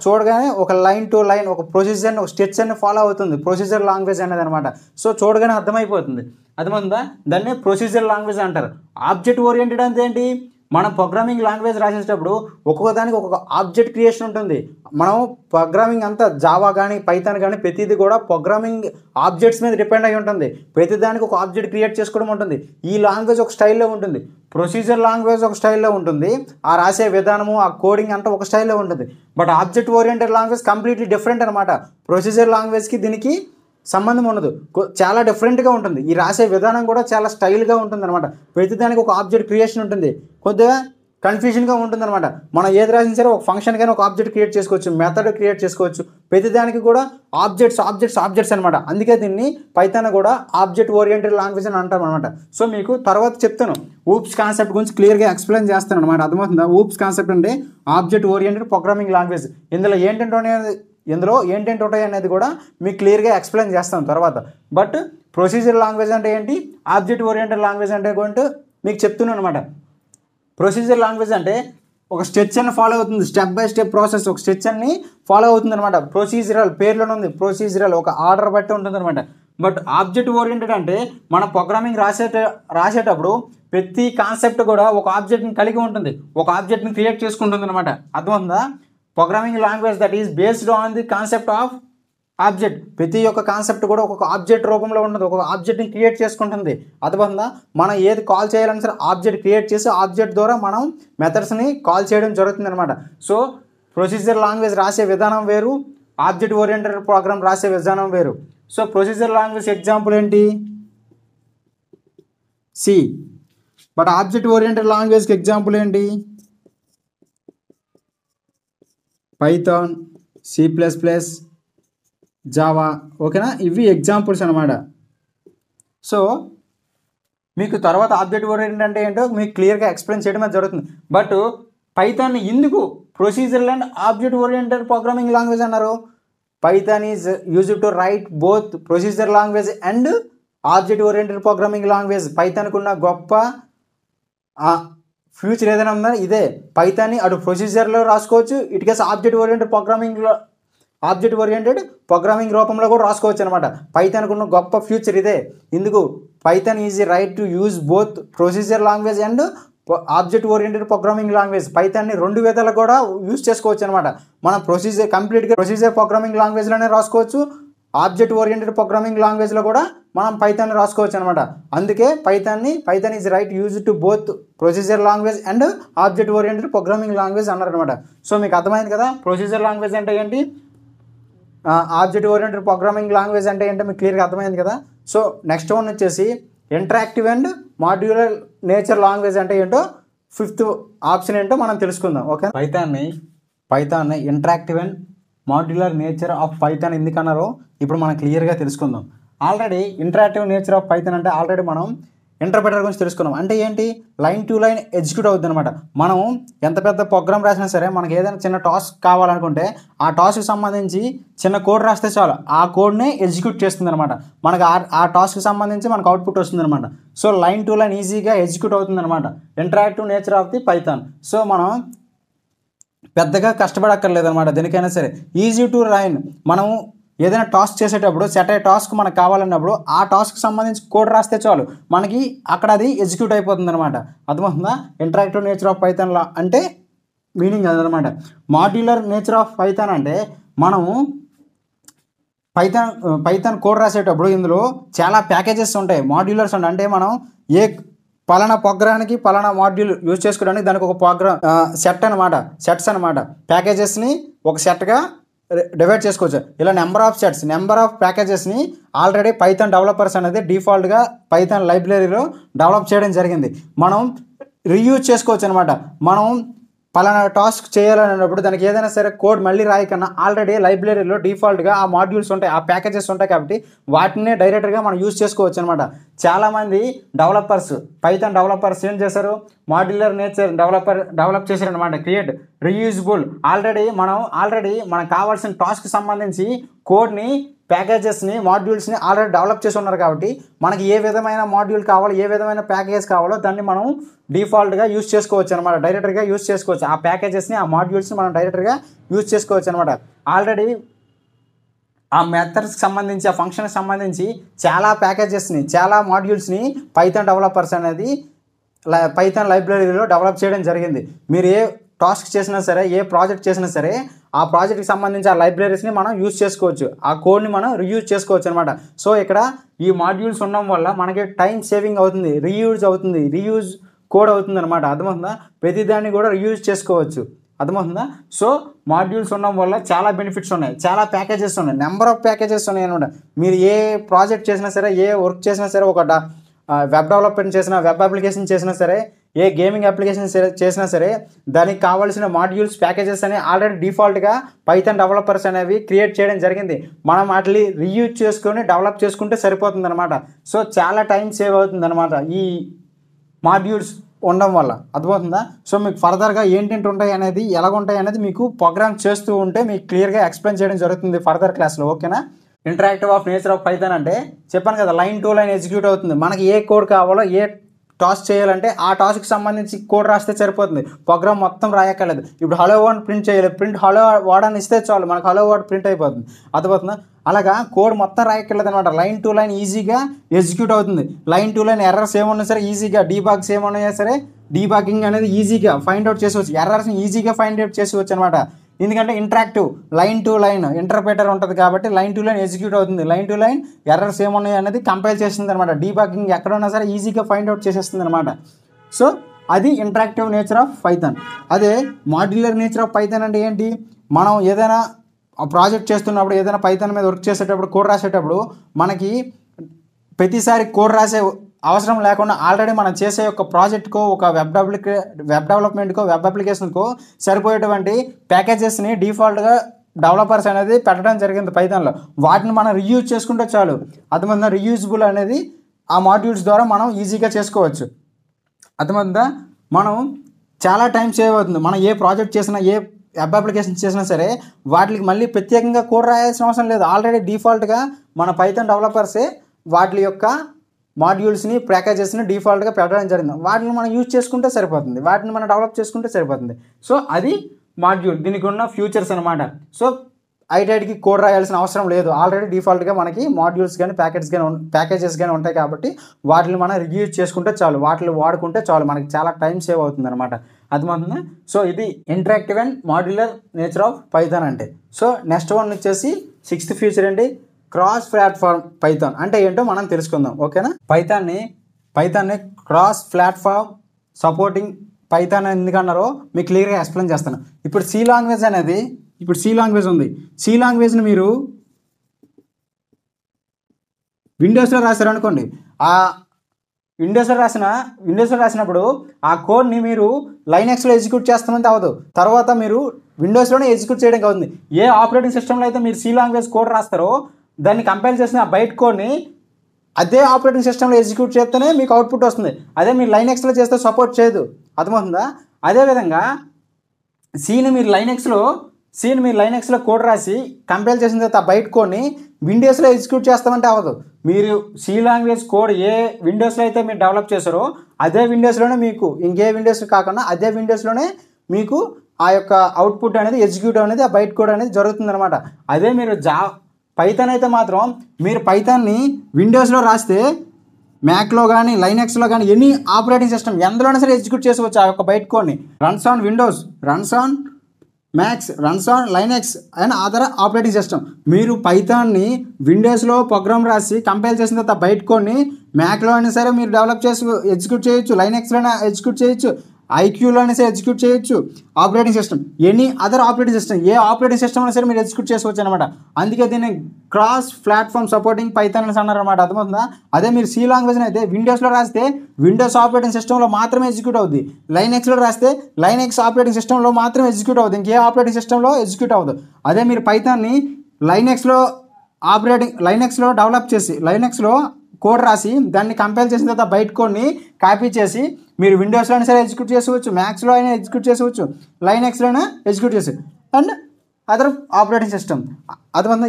చూడగానే ఒక లైన్ టు లైన్ ఒక ప్రొసీజర్ని ఒక స్ట్రక్చర్ని ఫాలో అవుతుంది ప్రొసీజర్ లాంగ్వేజ్ అనేది అనమాట. సో చూడగానే అర్థమైపోతుంది. అర్థమైందా? దాన్ని ప్రొసీజర్ లాంగ్వేజ్ అంటారు. ఆబ్జెక్ట్ ఓరియంటెడ్ అంటే ఏంటి? మనం ప్రోగ్రామింగ్ లాంగ్వేజ్ రాసేటప్పుడు ఒక్కొక్క దానికి ఒక్కొక్క ఆబ్జెక్ట్ క్రియేషన్ ఉంటుంది. మనం ప్రోగ్రామింగ్ అంతా జావా కానీ పైథాన్ కానీ ప్రతిదీ కూడా ప్రోగ్రామింగ్ ఆబ్జెక్ట్స్ మీద డిపెండ్ అయి ఉంటుంది. ప్రతిదానికి ఒక ఆబ్జెక్ట్ క్రియేట్ చేసుకోవడం ఉంటుంది. ఈ లాంగ్వేజ్ ఒక స్టైల్లో ఉంటుంది. ప్రొసీజర్ లాంగ్వేజ్ ఒక స్టైల్లో ఉంటుంది. ఆ రాసే విధానము, ఆ కోడింగ్ అంతా ఒక స్టైల్లో ఉంటుంది. But object oriented language completely different అనమాట. ప్రొసీజర్ లాంగ్వేజ్కి దీనికి సంబంధం ఉండదు, చాలా డిఫరెంట్గా ఉంటుంది. ఈ రాసే విధానం కూడా చాలా స్టైల్గా ఉంటుంది అనమాట. ప్రతిదానికి ఒక ఆబ్జెక్ట్ క్రియేషన్ ఉంటుంది. కొద్దిగా కన్ఫ్యూజన్గా ఉంటుంది అనమాట. మనం ఏది రాసిన సరే ఒక ఫంక్షన్ కానీ ఒక ఆబ్జెక్ట్ క్రియేట్ చేసుకోవచ్చు, మెథడ్ క్రియేట్ చేసుకోవచ్చు. ప్రతిదానికి కూడా ఆబ్జెక్ట్స్ అనమాట. అందుకే దీన్ని పైథాన్ కూడా ఆబ్జెక్ట్ ఓరియంటెడ్ లాంగ్వేజ్ అని అంటాం అనమాట. సో మీకు తర్వాత చెప్తాను, ఊప్స్ కాన్సెప్ట్ గురించి క్లియర్గా ఎక్స్ప్లెయిన్ చేస్తాను అనమాట. అర్థమవుతుందా? ఊప్స్ కాన్సెప్ట్ అంటే ఆబ్జెక్ట్ ఓరియంటెడ్ ప్రోగ్రామింగ్ లాంగ్వేజ్. ఇందులో ఏంటంటే ఉంటాయి అనేది కూడా మీకు క్లియర్గా ఎక్స్ప్లెయిన్ చేస్తాను తర్వాత. బట్ ప్రొసీజర్ లాంగ్వేజ్ అంటే ఏంటి, ఆబ్జెక్ట్ ఓరియంటెడ్ లాంగ్వేజ్ అంటే ఏంటో మీకు చెప్తున్నాను అనమాట. ప్రొసీజర్ లాంగ్వేజ్ అంటే ఒక స్ట్రక్చర్ని ఫాలో అవుతుంది, స్టెప్ బై స్టెప్ ప్రాసెస్ ఒక స్ట్రక్చర్ని ఫాలో అవుతుంది అనమాట. ప్రొసీజరల్ పేర్లోనే ఉంది, ప్రొసీజరల్ ఒక ఆర్డర్ బట్టి ఉంటుంది అనమాట. బట్ ఆబ్జెక్ట్ ఓరియంటెడ్ అంటే మనం ప్రోగ్రామింగ్ రాసేటప్పుడు ప్రతి కాన్సెప్ట్ కూడా ఒక ఆబ్జెక్ట్ని కలిగి ఉంటుంది, ఒక ఆబ్జెక్ట్ని క్రియేట్ చేసుకుంటుంది అనమాట. అర్థమవుతుందా? Programming language that is based on the concept of object. ప్రతి ఒక్క కాన్సెప్ట్ కూడా ఒక ఆబ్జెక్ట్ రూపంలో ఉంటుంది, ఒక ఆబ్జెక్ట్ని క్రియేట్ చేసుకుంటుంది. అర్థమవుతుందా? మనం ఏది కాల్ చేయాలని సరే ఆబ్జెక్ట్ క్రియేట్ చేసి ఆబ్జెక్ట్ ద్వారా మనం మెథడ్స్ని కాల్ చేయడం జరుగుతుంది అనమాట. సో ప్రొసీజర్ లాంగ్వేజ్ రాసే విధానం వేరు, ఆబ్జెక్ట్ ఓరియంటెడ్ ప్రోగ్రామ్ రాసే విధానం వేరు. సో ప్రొసీజర్ లాంగ్వేజ్ ఎగ్జాంపుల్ ఏంటి? సి. బట్ ఆబ్జెక్ట్ ఓరియంటెడ్ లాంగ్వేజ్కి ఎగ్జాంపుల్ ఏంటి? Python, C++, Java. ఓకేనా? ఇవి ఎగ్జాంపుల్స్ అనమాట. సో మీకు తర్వాత ఆబ్జెక్ట్ ఓరియంటెడ్ అంటే ఏంటో మీకు క్లియర్గా ఎక్స్ప్లెయిన్ చేయడం జరుగుతుంది. బట్ పైథాన్ని ఎందుకు procedural and object oriented programming language అన్నారు. Python is used to write both procedure language and object oriented programming language. పైథాన్కు ఉన్న గొప్ప ఫ్యూచర్ ఏదైనా ఉందా ఇదే. పైథాన్ని అటు ప్రొసీజర్లో రాసుకోవచ్చు, ఇటుకేసి ఆబ్జెక్ట్ ఓరియంటెడ్ ప్రోగ్రామింగ్ రూపంలో కూడా రాసుకోవచ్చు అనమాట. పైథాన్కు ఉన్న గొప్ప ఫ్యూచర్ ఇదే. ఇందుకు Python is right to use both procedure language and object oriented programming language. పైథాన్ని రెండు విధాలు కూడా యూజ్ చేసుకోవచ్చు అనమాట. మనం కంప్లీట్గా ప్రొసీజర్ ప్రోగ్రామింగ్ లాంగ్వేజ్లోనే రాసుకోవచ్చు, ఆబ్జెక్ట్ ఓరియంటెడ్ ప్రోగ్రామింగ్ లాంగ్వేజ్లో కూడా మనం పైథాన్ని రాసుకోవచ్చు అనమాట. అందుకే Python is right use to both procedure language and object oriented programming language అన్నారు అనమాట. సో మీకు అర్థమైంది కదా ప్రొసీజర్ లాంగ్వేజ్ అంటే ఏంటి, ఆబ్జెక్ట్ ఓరియంటెడ్ ప్రోగ్రామింగ్ లాంగ్వేజ్ అంటే ఏంటో మీకు క్లియర్గా అర్థమైంది కదా. సో నెక్స్ట్ వన్ వచ్చేసి interactive and modular nature language అంటే ఏంటో, ఫిఫ్త్ ఆప్షన్ ఏంటో మనం తెలుసుకుందాం. Okay, Python interactive and modular nature of Python ఎందుకన్నారో ఇప్పుడు మనం క్లియర్గా తెలుసుకుందాం. Already interactive nature of Python అంటే ఆల్రెడీ మనం ఇంటర్ప్రెటర్ గురించి తెలుసుకున్నాం. అంటే ఏంటి, లైన్ టు లైన్ ఎగ్జిక్యూట్ అవుతుంది అనమాట. మనం ఎంత పెద్ద ప్రోగ్రామ్ రాసినా సరే మనకి ఏదైనా చిన్న టాస్క్ కావాలనుకుంటే ఆ టాస్క్కి సంబంధించి చిన్న కోడ్ రాస్తే చాలు, ఆ కోడ్నే ఎగ్జిక్యూట్ చేస్తుంది అనమాట. మనకు ఆ టాస్క్కి సంబంధించి మనకు అవుట్పుట్ వస్తుంది అనమాట. సో లైన్ టు లైన్ ఈజీగా ఎగ్జిక్యూట్ అవుతుంది అనమాట interactive nature of the Python. So మనం పెద్దగా కష్టపడక్కర్లేదు అనమాట దేనికైనా సరే. ఈజీ టు లైన్, మనం ఏదైనా టాస్క్ చేసేటప్పుడు సెట్ అయ్యే టాస్క్ మనకు కావాలన్నప్పుడు ఆ టాస్క్కి సంబంధించి కోడ్ రాస్తే చాలు మనకి అక్కడ అది ఎగ్జిక్యూట్ అయిపోతుంది అనమాట. అర్థమవుతుందా ఇంటరాక్టివ్ నేచర్ ఆఫ్ పైథాన్ అంటే మీనింగ్ అదనమాట. మాడ్యులర్ నేచర్ ఆఫ్ పైథాన్ అంటే మనము పైథాన్ కోడ్ రాసేటప్పుడు ఇందులో చాలా ప్యాకేజెస్ ఉంటాయి, మాడ్యులర్స్ ఉంటాయి. అంటే మనం పలానా ప్రోగ్రామ్కి పలానా మాడ్యూల్ యూజ్ చేసుకోవడానికి దానికి ఒక ప్రోగ్రామ్ సెట్స్ అనమాట. ప్యాకేజెస్ని ఒక సెట్గా డివైడ్ చేసుకోవచ్చు. ఇలా నెంబర్ ఆఫ్ ప్యాకేజెస్ని ఆల్రెడీ పైథాన్ డెవలపర్స్ అనేది డిఫాల్ట్గా పైథాన్ లైబ్రరీలో డెవలప్ చేయడం జరిగింది. మనం రీయూజ్ చేసుకోవచ్చు అనమాట. మనం పలానా టాస్క్ చేయాలన్నప్పుడు దానికి ఏదైనా సరే కోడ్ మళ్ళీ రాయకన్నా ఆల్రెడీ లైబ్రరీలో డిఫాల్ట్గా ఆ మాడ్యూల్స్ ఉంటాయి, ఆ ప్యాకేజెస్ ఉంటాయి కాబట్టి వాటినే డైరెక్ట్గా మనం యూజ్ చేసుకోవచ్చు అనమాట. చాలామంది పైథాన్ డెవలపర్స్ ఏం చేశారు, మాడ్యులర్ నేచర్ డెవలప్ చేశారనమాట. క్రియేట్ రీయూజబుల్, ఆల్రెడీ మనకు కావాల్సిన టాస్క్కి సంబంధించి కోడ్ని ప్యాకేజెస్ని మాడ్యూల్స్ని ఆల్రెడీ డెవలప్ చేసి ఉన్నారు కాబట్టి మనకి ఏ విధమైన మాడ్యూల్ కావాలో ఏ విధమైన ప్యాకేజ్ కావాలో దాన్ని మనం డిఫాల్ట్గా యూజ్ చేసుకోవచ్చు అనమాట. డైరెక్ట్గా యూజ్ చేసుకోవచ్చు ఆ ప్యాకేజెస్ని, ఆ మాడ్యూల్స్ని మనం డైరెక్ట్గా యూజ్ చేసుకోవచ్చు అనమాట. ఆల్రెడీ ఆ మెథడ్స్కి సంబంధించి ఆ ఫంక్షన్కి సంబంధించి చాలా ప్యాకేజెస్ని చాలా మాడ్యూల్స్ని పైథాన్ డెవలపర్స్ అనేది పైథాన్ లైబ్రరీలో డెవలప్ చేయడం జరిగింది. మీరు ఏ టాస్క్ చేసినా సరే ఏ ప్రాజెక్ట్ చేసినా సరే ఆ ప్రాజెక్ట్కి సంబంధించి ఆ లైబ్రరీస్ని మనం యూజ్ చేసుకోవచ్చు, ఆ కోడ్ని మనం రీయూజ్ చేసుకోవచ్చు అనమాట. సో ఇక్కడ ఈ మాడ్యూల్స్ ఉండడం వల్ల మనకి టైం సేవింగ్ అవుతుంది, రీయూజ్ కోడ్ అవుతుంది అనమాట. అర్థమవుతుందా, ప్రతిదాన్ని కూడా రీయూజ్ చేసుకోవచ్చు. అర్థమవుతుందా. సో మాడ్యూల్స్ ఉండడం వల్ల చాలా బెనిఫిట్స్ ఉన్నాయి, చాలా ప్యాకేజెస్ ఉన్నాయి, నెంబర్ ఆఫ్ ప్యాకేజెస్ ఉన్నాయి అనమాట. మీరు ఏ ప్రాజెక్ట్ చేసినా సరే ఏ వర్క్ చేసినా సరే, ఒక వెబ్ డెవలప్మెంట్ చేసినా వెబ్ అప్లికేషన్ చేసినా సరే ఏ గేమింగ్ అప్లికేషన్ చేసినా సరే దానికి కావాల్సిన మాడ్యూల్స్ ప్యాకేజెస్ అని ఆల్రెడీ డిఫాల్ట్గా పైథాన్ డెవలపర్స్ అనేవి క్రియేట్ చేయడం జరిగింది. మనం వాటిని రీయూజ్ చేసుకొని డెవలప్ చేసుకుంటే సరిపోతుంది అనమాట. సో చాలా టైం సేవ్ అవుతుంది అనమాట ఈ మాడ్యూల్స్ ఉండడం వల్ల. అర్థమవుతుందా. సో మీకు ఫర్దర్గా ఏంటంటే ఉంటాయి అనేది ఎలాగుంటాయి అనేది మీకు ప్రోగ్రామ్ చేస్తూ ఉంటే మీకు క్లియర్గా ఎక్స్ప్లెయిన్ చేయడం జరుగుతుంది ఫర్దర్ క్లాస్లో. ఓకేనా. Interactive of nature of Python అంటే చెప్పాను కదా, లైన్ టు లైన్ ఎగ్జిక్యూట్ అవుతుంది. మనకి ఏ కోడ్ కావాలో ఏ టాస్క్ చేయాలంటే ఆ టాస్క్కి సంబంధించి కోడ్ రాస్తే సరిపోతుంది, ప్రోగ్రామ్ మొత్తం రాయక్కర్లేదు. ఇప్పుడు హలో వర్డ్ ప్రింట్ చేయాలి, హలో వర్డ్ అని ఇస్తే చాలు మనకు హలో వర్డ్ ప్రింట్ అయిపోతుంది. అర్థమవుతుందా. అలాగా కోడ్ మొత్తం రాయక్కర్లేదు అనమాట. లైన్ టు లైన్ ఈజీగా ఎగ్జిక్యూట్ అవుతుంది. లైన్ టు లైన్ ఎర్రర్స్ ఏమన్నా సరే ఈజీగా డీబాగ్స్ ఏమన్నా సరే డీబాగింగ్ అనేది ఈజీగా ఫైండ్ అవుట్ చేసుకోవచ్చు, ఎర్రర్స్ని ఈజీగా ఫైండ్ అవుట్ చేసుకోవచ్చు అనమాట. ఎందుకంటే interactive line to line interpreter ఉంటుంది కాబట్టి లైన్ టు లైన్ ఎగ్జిక్యూట్ అవుతుంది. లైన్ టు లైన్ ఎర్రర్స్ ఏమున్నాయి అనేది కంపైల్ చేస్తుంది అనమాట. డీబాగింగ్ ఎక్కడున్నా సరే ఈజీగా ఫైండ్ అవుట్ చేసేస్తుంది అనమాట. సో అది ఇంటరాక్టివ్ నేచర్ ఆఫ్ పైథాన్. అదే మాడ్యులర్ నేచర్ ఆఫ్ పైథాన్ అంటే ఏంటి, మనం ఏదైనా ప్రాజెక్ట్ చేస్తున్నప్పుడు ఏదైనా పైథాన్ మీద వర్క్ చేసేటప్పుడు కోడ్ రాసేటప్పుడు మనకి ప్రతిసారి కోడ్ రాసే అవసరం లేకుండా ఆల్రెడీ మనం చేసే ఒక ప్రాజెక్ట్కో ఒక వెబ్ డెవలప్మెంట్కో వెబ్ అప్లికేషన్కో సరిపోయేటువంటి ప్యాకేజెస్ని డిఫాల్ట్గా డెవలపర్స్ అనేది పెట్టడం జరిగింది పైథాన్లో. వాటిని మనం రీయూజ్ చేసుకుంటే చాలు. అర్థమైందా. రీయూజబుల్ అనేది ఆ మాడ్యూల్స్ ద్వారా మనం ఈజీగా చేసుకోవచ్చు. అర్థమైందా. మనం చాలా టైం సేవ్ అవుతుంది. మనం ఏ ప్రాజెక్ట్ చేసినా ఏ వెబ్ అప్లికేషన్ చేసినా సరే వాటికి మళ్ళీ ప్రత్యేకంగా కోడ్ రాయాల్సిన అవసరం లేదు. ఆల్రెడీ డిఫాల్ట్గా మన పైథాన్ డెవలపర్సే వాటి యొక్క మాడ్యూల్స్ని ప్యాకేజెస్ని డిఫాల్ట్గా పెట్టడం జరిగింది. వాటిని మనం యూజ్ చేసుకుంటే సరిపోతుంది, వాటిని మనం డెవలప్ చేసుకుంటే సరిపోతుంది. సో అది మాడ్యూల్, దీనికి ఉన్న ఫ్యూచర్స్ అనమాట. సో ఐటైట్కి కోడ్ రాయాల్సిన అవసరం లేదు. ఆల్రెడీ డిఫాల్ట్గా మనకి మాడ్యూల్స్ కానీ ప్యాకేజెస్ కానీ ఉంటాయి కాబట్టి వాటిని మనం రివ్యూజ్ చేసుకుంటే చాలు, వాటిని వాడుకుంటే చాలు, మనకి చాలా టైం సేవ్ అవుతుంది అనమాట. అర్థమవుతుందా? సో ఇది interactive and modular nature of Python అంటే. సో నెక్స్ట్ వన్ వచ్చేసి 6th ఫ్యూచర్ ఏంటి, క్రాస్ ప్లాట్ఫామ్ పైథాన్ అంటే ఏంటో మనం తెలుసుకుందాం. ఓకేనా? పైథాన్ని క్రాస్ ప్లాట్ఫామ్ సపోర్టింగ్ పైథాన్ ఎందుకన్నారో మీకు క్లియర్గా ఎక్స్ప్లెయిన్ చేస్తాను. ఇప్పుడు సి లాంగ్వేజ్ అనేది, ఇప్పుడు సి లాంగ్వేజ్ ఉంది. సి లాంగ్వేజ్ని మీరు విండోస్లో రాశారనుకోండి, ఆ విండోస్లో రాసినప్పుడు ఆ కోడ్ని మీరు లైనక్స్లో ఎగ్జిక్యూట్ చేస్తామంటే అవ్వదు. తర్వాత మీరు విండోస్లోనే ఎగ్జిక్యూట్ చేయడానికి అవుతుంది. ఏ ఆపరేటింగ్ సిస్టంలో అయితే మీరు సి లాంగ్వేజ్ కోడ్ రాస్తారో దాన్ని కంపైల్ చేసిన ఆ బైట్ కోడ్ని అదే ఆపరేటింగ్ సిస్టంలో ఎగ్జిక్యూట్ చేస్తేనే మీకు అవుట్పుట్ వస్తుంది. అదే మీరు లైనక్స్లో చేస్తే సపోర్ట్ చేయదు. అర్థమవుతుందా? అదేవిధంగా సీని మీరు లైనక్స్లో కోడ్ రాసి కంపైల్ చేసిన తర్వాత ఆ బైట్ కోడ్ని విండోస్లో ఎగ్జిక్యూట్ చేస్తామంటే అవ్వదు. మీరు సి లాంగ్వేజ్ కోడ్ ఏ విండోస్లో అయితే మీరు డెవలప్ చేశారో అదే విండోస్లోనే మీకు, ఇంకే విండోస్ కాకుండా అదే విండోస్లోనే మీకు ఆ యొక్క అవుట్పుట్ అనేది ఎగ్జిక్యూట్ అనేది ఆ బైట్ కోడ్ అనేది జరుగుతుందన్నమాట. అదే మీరు పైథాన్ అయితే మాత్రం మీరు పైథాన్ని విండోస్లో రాస్తే మ్యాక్లో కానీ లైనక్స్లో కానీ ఎనీ ఆపరేటింగ్ సిస్టమ్ ఎందులోనే సరే ఎగ్జిక్యూట్ చేసుకోవచ్చు ఆ యొక్క బైట్ కోడ్ని. Runs on Windows, runs on max, runs on Linux and other operating system. మీరు పైథాన్ని విండోస్లో ప్రోగ్రామ్ రాసి కంపైల్ చేసిన తర్వాత బైట్ కోడ్ని మ్యాక్లో అయినా సరే మీరు డెవలప్ చేసి ఎగ్జిక్యూట్ చేయొచ్చు, లైనక్స్లోనే ఎగ్జిక్యూట్ చేయొచ్చు, ఐక్యూలో అయినా సరే ఎగ్జిక్యూట్ చేయొచ్చు, operating system any other operating system ఏ ఆపరేటింగ్ సిస్టమ్ అయినా సరే మీరు ఎగ్జిక్యూట్ చేసుకోవచ్చు అనమాట. అందుకే దీన్ని క్రాస్ ప్లాట్ఫామ్ సపోర్టింగ్ పైథాన్ అని అన్నారనమాట. అర్థమవుతుందా? అదే మీరు సి లాంగ్వేజ్ అయితే విండోస్లో రాస్తే విండోస్ ఆపరేటింగ్ సిస్టంలో మాత్రమే ఎగ్జిక్యూట్ అవుతుంది, లైనక్స్లో రాస్తే లైనక్స్ ఆపరేటింగ్ సిస్టంలో మాత్రమే ఎగ్జిక్యూట్ అవుతుంది, ఇంకే ఆపరేటింగ్ సిస్టంలో ఎగ్జిక్యూట్ అవ్వదు. అదే మీరు పైథాన్ని లైనక్స్లో డెవలప్ చేసి లైనక్స్లో కోడ్ రాసి దాన్ని కంపైల్ చేసిన తర్వాత బైట్ కోడ్ని కాపీ చేసి మీరు విండోస్లో అయినా సరే ఎగ్జిక్యూట్ చేసుకోవచ్చు, మ్యాక్స్లో అయినా ఎగ్జిక్యూట్ చేసుకోవచ్చు, లైనక్స్లోనే ఎగ్జిక్యూట్ చేసుకోవచ్చు అండ్ అదర్ ఆపరేటింగ్ సిస్టమ్. అదేవిధంగా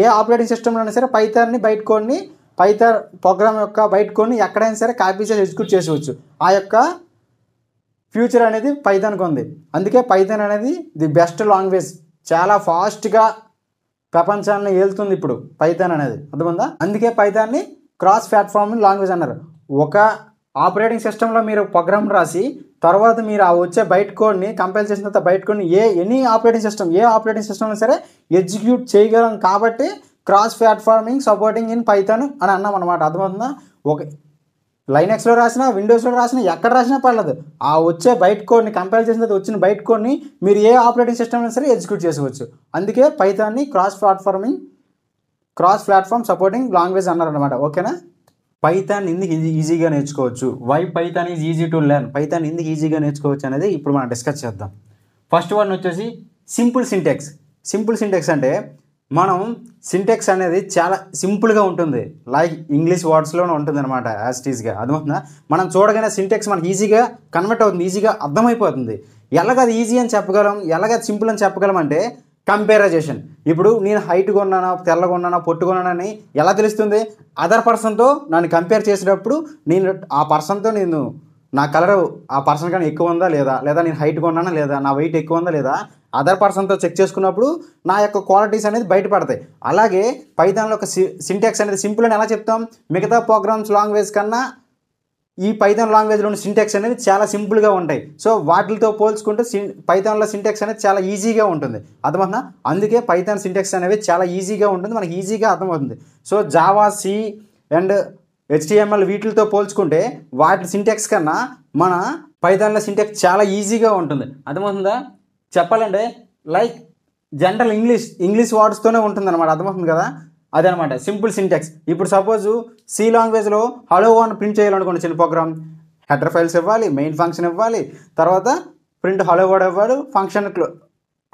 ఏ ఆపరేటింగ్ సిస్టంలో అయినా సరే పైథాన్ని బైట్ కోడ్ని పైథాన్ ప్రోగ్రామ్ యొక్క బైట్ కోడ్ని ఎక్కడైనా సరే కాపీ చేసి ఎగ్జిక్యూట్ చేసుకోవచ్చు. ఆ యొక్క ఫ్యూచర్ అనేది పైథాన్కి ఉంది. అందుకే పైథాన్ అనేది ది బెస్ట్ లాంగ్వేజ్, చాలా ఫాస్ట్గా ప్రపంచాన్ని ఏలుతుంది ఇప్పుడు పైథాన్ అనేది. అర్థమైందా? అందుకే పైథాన్ని క్రాస్ ప్లాట్ఫామ్ లాంగ్వేజ్ అన్నారు. ఒక ఆపరేటింగ్ సిస్టంలో మీరు ప్రోగ్రామ్ రాసి తర్వాత మీరు ఆ వచ్చే బైట్ కోడ్ని కంపైల్ చేసిన తర్వాత బైట్ కోడ్ని ఎనీ ఆపరేటింగ్ సిస్టంలో సరే ఎగ్జిక్యూట్ చేయగలం కాబట్టి cross platforming supporting in Python అని అన్నాం అనమాట. అర్థమవుతుందా? ఒక లైనక్స్లో రాసినా విండోస్లో రాసినా ఎక్కడ రాసినా పర్లేదు, ఆ వచ్చే బైట్ కోడ్ని కంపైల్ చేసిన తర్వాత వచ్చిన బైట్ కోడ్ని మీరు ఏ ఆపరేటింగ్ సిస్టంలో సరే ఎగ్జిక్యూట్ చేసుకోవచ్చు. అందుకే పైథాన్ని క్రాస్ ప్లాట్ఫామ్ సపోర్టింగ్ లాంగ్వేజ్ అన్నారనమాట. ఓకేనా? పైథాన్ ఎందుకు ఈజీగా నేర్చుకోవచ్చు, why Python is easy to learn, Python ఎందుకు ఈజీగా నేర్చుకోవచ్చు అనేది ఇప్పుడు మనం డిస్కస్ చేద్దాం. ఫస్ట్ వన్ వచ్చేసి సింపుల్ సింటెక్స్ అంటే మనం సింటెక్స్ అనేది చాలా సింపుల్గా ఉంటుంది, లైక్ ఇంగ్లీష్ వర్డ్స్లోనే ఉంటుంది అనమాట యాజ్ ఇట్ ఈస్గా. అర్థమవుతుందా? మనం చూడగానే సింటెక్స్ మనకి ఈజీగా కన్వర్ట్ అవుతుంది, ఈజీగా అర్థమైపోతుంది. ఎలాగది ఈజీ అని చెప్పగలం, ఎలాగది సింపుల్ అని చెప్పగలం అంటే కంపారిజేషన్. ఇప్పుడు నేను హైట్ కొన్నానా, తెల్లగా ఉన్నానా, పొట్టుకున్నానని ఎలా తెలుస్తుంది? అదర్ పర్సన్తో నన్ను కంపేర్ చేసేటప్పుడు నేను ఆ పర్సన్తో నా కలర్ ఆ పర్సన్ కానీ ఎక్కువ ఉందా లేదా, లేదా నేను హైట్ కొన్నానా లేదా, నా వెయిట్ ఎక్కువ ఉందా లేదా, అదర్ పర్సన్తో చెక్ చేసుకున్నప్పుడు నా యొక్క క్వాలిటీస్ అనేది బయటపడతాయి. అలాగే పైథాన్లో ఒక సింటాక్స్ అనేది సింపుల్ అని ఎలా చెప్తాం? మిగతా ప్రోగ్రామ్స్ లాంగ్వేజ్ కన్నా ఈ పైథాన్ లాంగ్వేజ్లోని సింటాక్స్ అనేది చాలా సింపుల్గా ఉంటాయి. సో వాటితో పోల్చుకుంటే పైథాన్లో సింటాక్స్ అనేది చాలా ఈజీగా ఉంటుంది. అర్థమవుతుందా? అందుకే పైథాన్ సింటాక్స్ అనేవి చాలా ఈజీగా ఉంటుంది, మనకి ఈజీగా అర్థమవుతుంది. So Java, C and HTML వీటితో పోల్చుకుంటే వాటి సింటాక్స్ కన్నా మన పైథాన్లో సింటాక్స్ చాలా ఈజీగా ఉంటుంది. అర్థమవుతుందా? చెప్పాలంటే లైక్ జనరల్ ఇంగ్లీష్ వర్డ్స్తోనే ఉంటుంది అనమాట. అర్థమవుతుంది కదా? అదనమాట సింపుల్ సింటాక్స్. ఇప్పుడు సపోజు సి లాంగ్వేజ్లో హలో అని ప్రింట్ చేయాలనుకోండి, చిన్న ప్రోగ్రామ్ హెడర్ ఫైల్స్ ఇవ్వాలి, మెయిన్ ఫంక్షన్ ఇవ్వాలి, తర్వాత ప్రింట్ హలో వర్డ్ ఇవ్వాలి, ఫంక్షన్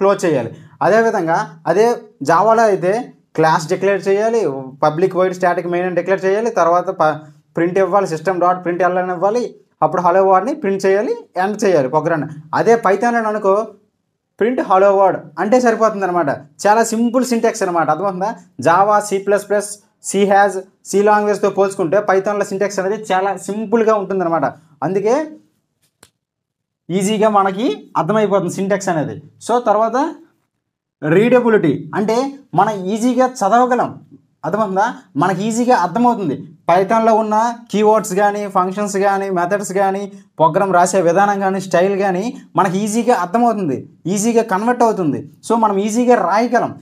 క్లోజ్ చేయాలి. అదేవిధంగా అదే జావాలో అయితే క్లాస్ డిక్లేర్ చేయాలి, పబ్లిక్ వైడ్ స్టాటిక్ మెయిన్ అని డిక్లేర్ చేయాలి, తర్వాత ప్రింట్ ఇవ్వాలి, system.println అని ఇవ్వాలి, అప్పుడు హలో వర్డ్ని ప్రింట్ చేయాలి, ఎండ్ చేయాలి ప్రోగ్రామ్. అదే పైథాన్ అనుకో ప్రింట్ హలో వర్డ్ అంటే సరిపోతుంది అనమాట. చాలా సింపుల్ సింటాక్స్ అనమాట. అర్థమవుతుందా? Java, C++, C has, C లాంగ్వేజ్తో పోల్చుకుంటే పైథాన్లో సింటాక్స్ అనేది చాలా సింపుల్గా ఉంటుందన్నమాట. అందుకే ఈజీగా మనకి అర్థమైపోతుంది సింటాక్స్ అనేది. సో తర్వాత రీడబిలిటీ అంటే మనం ఈజీగా చదవగలం. అర్థమవుతుందా? మనకి ఈజీగా అర్థమవుతుంది. పైథాన్లో ఉన్న కీవర్డ్స్ కానీ, ఫంక్షన్స్ కానీ, మెథడ్స్ కానీ, ప్రోగ్రామ్ రాసే విధానం కానీ, స్టైల్ కానీ మనకి ఈజీగా అర్థమవుతుంది, ఈజీగా కన్వర్ట్ అవుతుంది. సో మనం ఈజీగా రాయగలం.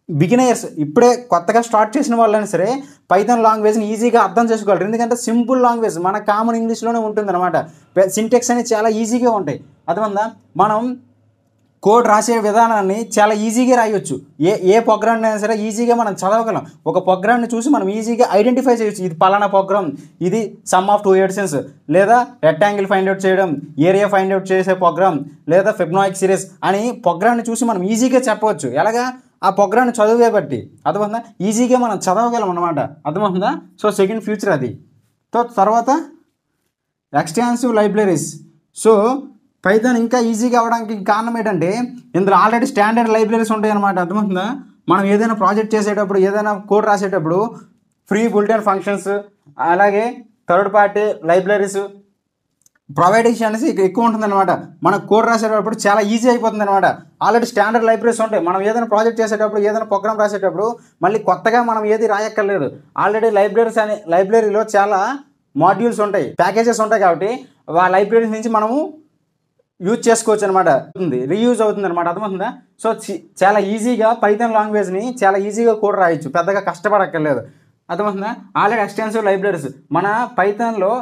బిగినర్స్ ఇప్పుడే కొత్తగా స్టార్ట్ చేసిన వాళ్ళైనా సరే పైథాన్ లాంగ్వేజ్ని ఈజీగా అర్థం చేసుకోగలరు. ఎందుకంటే సింపుల్ లాంగ్వేజ్, మన కామన్ ఇంగ్లీష్లోనే ఉంటుంది అనమాట. సింటాక్స్ అనేవి చాలా ఈజీగా ఉంటాయి. అర్థమవుతుందా? మనం కోడ్ రాసే విధానాన్ని చాలా ఈజీగా రాయొచ్చు. ఏ ప్రోగ్రామ్ని అయినా సరే ఈజీగా మనం చదవగలం. ఒక ప్రోగ్రామ్ని చూసి మనం ఈజీగా ఐడెంటిఫై చేయొచ్చు. ఇది పలానా ప్రోగ్రామ్, ఇది సమ్ ఆఫ్ 2 ఎడిషన్స్, లేదా రెక్టాంగిల్ ఫైండ్ అవుట్ చేయడం, ఏరియా ఫైండ్ అవుట్ చేసే ప్రోగ్రామ్, లేదా ఫిబొనాచి సిరీస్ అని ప్రోగ్రామ్ని చూసి మనం ఈజీగా చెప్పవచ్చు. ఎలాగా? ఆ ప్రోగ్రామ్ని చదివే బట్టి. అర్థమవుతుందా? ఈజీగా మనం చదవగలం అనమాట. అర్థమవుతుందా? సో సెకండ్ ఫ్యూచర్ అది. తర్వాత ఎక్స్టెన్సివ్ లైబ్రరీస్. సో పైథాన్ ఇంకా ఈజీగా అవ్వడానికి కారణం ఏంటంటే ఇందులో ఆల్రెడీ స్టాండర్డ్ లైబ్రరీస్ ఉంటాయి అనమాట. అర్థమవుతుందా? మనం ఏదైనా ప్రాజెక్ట్ చేసేటప్పుడు, ఏదైనా కోడ్ రాసేటప్పుడు ఫ్రీ బుల్టెన్ ఫంక్షన్స్, అలాగే థర్డ్ పార్టీ లైబ్రరీస్ ప్రొవైడేషన్ అనేసి ఎక్కువ ఉంటుంది అనమాట. మనం కోడ్ రాసేటప్పుడు చాలా ఈజీ అయిపోతుంది అనమాట. ఆల్రెడీ స్టాండర్డ్ లైబ్రరీస్ ఉంటాయి. మనం ఏదైనా ప్రాజెక్ట్ చేసేటప్పుడు, ఏదైనా ప్రోగ్రామ్ రాసేటప్పుడు మళ్ళీ కొత్తగా మనం ఏది రాయక్కర్లేదు. ఆల్రెడీ లైబ్రరీలో చాలా మాడ్యూల్స్ ఉంటాయి, ప్యాకేజెస్ ఉంటాయి. కాబట్టి ఆ లైబ్రరీస్ నుంచి మనము యూజ్ చేసుకోవచ్చు అనమాట, రీయూజ్ అవుతుంది అనమాట. అర్థమవుతుందా? సో చాలా ఈజీగా పైథాన్ లాంగ్వేజ్ని చాలా ఈజీగా కోడ్ రాయొచ్చు, పెద్దగా కష్టపడక్కర్లేదు. అర్థమవుతుందా? ఆల్రెడీ ఎక్స్టెన్సివ్ లైబ్రరీస్, మన పైథాన్లో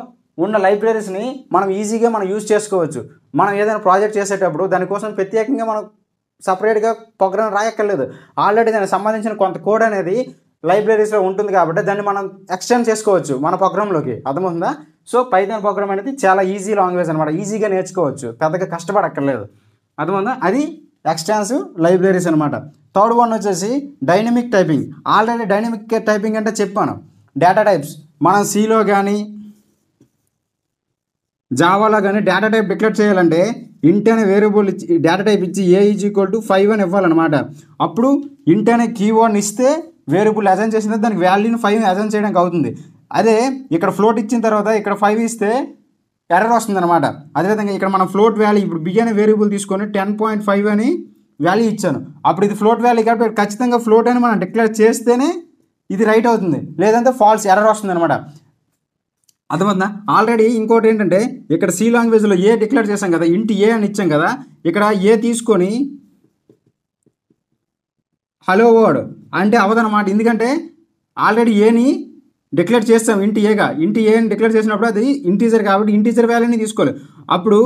ఉన్న లైబ్రరీస్ని మనం ఈజీగా యూజ్ చేసుకోవచ్చు. మనం ఏదైనా ప్రాజెక్ట్ చేసేటప్పుడు దానికోసం ప్రత్యేకంగా మనం సపరేట్గా ప్రోగ్రామ్ రాయక్కర్లేదు. ఆల్రెడీ దానికి సంబంధించిన కొంత కోడ్ అనేది లైబ్రరీస్లో ఉంటుంది కాబట్టి దాన్ని మనం ఎక్స్టెండ్ చేసుకోవచ్చు మన ప్రోగ్రాంలోకి. అర్థమవుతుందా? సో పైథాన్ ప్రోగ్రామ్ అనేది చాలా ఈజీ లాంగ్వేజ్ అనమాట. ఈజీగా నేర్చుకోవచ్చు, పెద్దగా కష్టపడక్కర్లేదు. అర్థమవుతుందా? అది ఎక్స్టెన్సివ్ లైబ్రరీస్ అనమాట. థర్డ్ వన్ వచ్చేసి dynamic typing. Already dynamic typing అంటే చెప్పాను. డేటా టైప్స్ మనం సిలో కానీ జావాలో కానీ డేటా టైప్ డిక్లేర్ చేయాలంటే ఇంట్ అనే వేరియబుల్ ఇచ్చి డేటా టైప్ ఇచ్చి A=5 అని ఇవ్వాలన్నమాట. అప్పుడు ఇంట్ అనే కీవర్డ్ని ఇస్తే వేరియబుల్ అసైన్ చేసిన దానికి వాల్యూని 5 అసైన్ చేయడానికి అవుతుంది. అదే ఇక్కడ ఫ్లోట్ ఇచ్చిన తర్వాత ఇక్కడ 5 ఇస్తే ఎర్రర్ వస్తుంది అనమాట. అదేవిధంగా ఇక్కడ మనం ఫ్లోట్ వాల్యూ ఇప్పుడు బి అనే వేరియబుల్ తీసుకొని 10.5 అని వాల్యూ ఇచ్చాను. అప్పుడు ఇది ఫ్లోట్ వాల్యూ కాబట్టి ఖచ్చితంగా ఫ్లోట్ అని మనం డిక్లేర్ చేస్తేనే ఇది రైట్ అవుతుంది, లేదంటే ఫాల్స్ ఎర్రర్ వస్తుంది అనమాట. అర్థమవుతుందా? ఆల్రెడీ ఇంకోటి ఏంటంటే ఇక్కడ సి లాంగ్వేజ్లో ఏ డిక్లేర్ చేసాం కదా, ఇంటి ఏ అని ఇచ్చాం కదా, ఇక్కడ ఏ తీసుకొని హలో వర్డ్ అంటే అవదనమాట. ఎందుకంటే ఆల్రెడీ ఏని డిక్లేర్ చేస్తాం ఇంటి ఏని డిక్లేర్ చేసినప్పుడు అది ఇంటీజర్ కాబట్టి ఇంటీజర్ వాల్యూని తీసుకోవాలి. అప్పుడు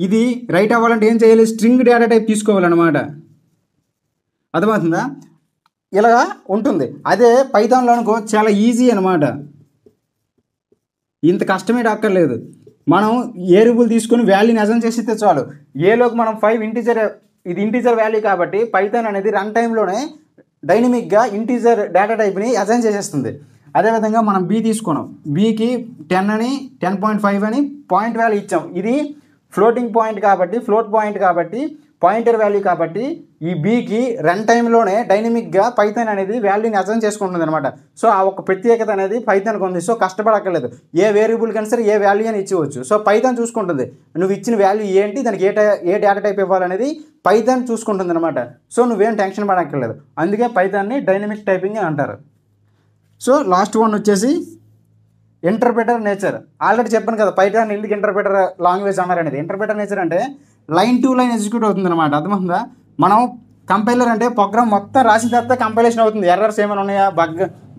ఇది రైట్ అవ్వాలంటే ఏం చేయాలి? స్ట్రింగ్ డేటా టైప్ తీసుకోవాలన్నమాట. అర్థమవుతుందా? ఇలాగా ఉంటుంది. అదే పైథాన్లో అనుకో చాలా ఈజీ అనమాట, ఇంత కష్టమే అక్కర్లేదు. మనం వేరియబుల్ తీసుకొని వాల్యూని అసైన్ చేసితే చాలు. ఏలోకి మనం 5 ఇది ఇంటీజర్ వాల్యూ కాబట్టి పైథాన్ అనేది రన్ టైంలోనే డైనమిక్గా ఇంటీజర్ డేటా టైప్ని అసైన్ చేసేస్తుంది. అదేవిధంగా మనం బి తీసుకున్నాం, బికి 10.5 అని పాయింట్ వాల్యూ ఇచ్చాం. ఇది ఫ్లోట్ పాయింట్ కాబట్టి పాయింటర్ వాల్యూ కాబట్టి ఈ బీకి రన్ టైంలోనే డైనమిక్గా పైథాన్ అనేది వాల్యూని అసైన్ చేసుకుంటుంది అనమాట. సో ఆ ఒక ప్రత్యేకత అనేది పైథాన్కి ఉంది. సో కష్టపడక్కర్లేదు, ఏ వేరియబుల్ కన్నా సరే ఏ వాల్యూ అని ఇచ్చేవచ్చు. సో పైథాన్ చూసుకుంటుంది నువ్వు ఇచ్చిన వాల్యూ ఏంటి, దానికి ఏ డేటా టైప్ ఇవ్వాలనేది పైథాన్ చూసుకుంటుంది అనమాట. సో నువ్వేం టెన్షన్ పడక్కర్లేదు. అందుకే పైథాన్ని డైనమిక్ టైపింగ్ అని అంటారు. సో లాస్ట్ వన్ వచ్చేసి ఇంటర్ప్రెటర్ నేచర్. ఆల్రెడీ చెప్పాను కదా పైథాన్ ఎందుకు ఇంటర్ప్రెటర్ లాంగ్వేజ్ అన్నారనేది. ఇంటర్ప్రెటర్ నేచర్ అంటే లైన్ టు లైన్ ఎగ్జిక్యూట్ అవుతుంది అనమాట. అర్థమవుతుందా? మనం కంపైలర్ అంటే ప్రోగ్రామ్ మొత్తం రాసిన తర్వాత కంపైలేషన్ అవుతుంది. ఎర్రర్స్ ఏమైనా ఉన్నాయా,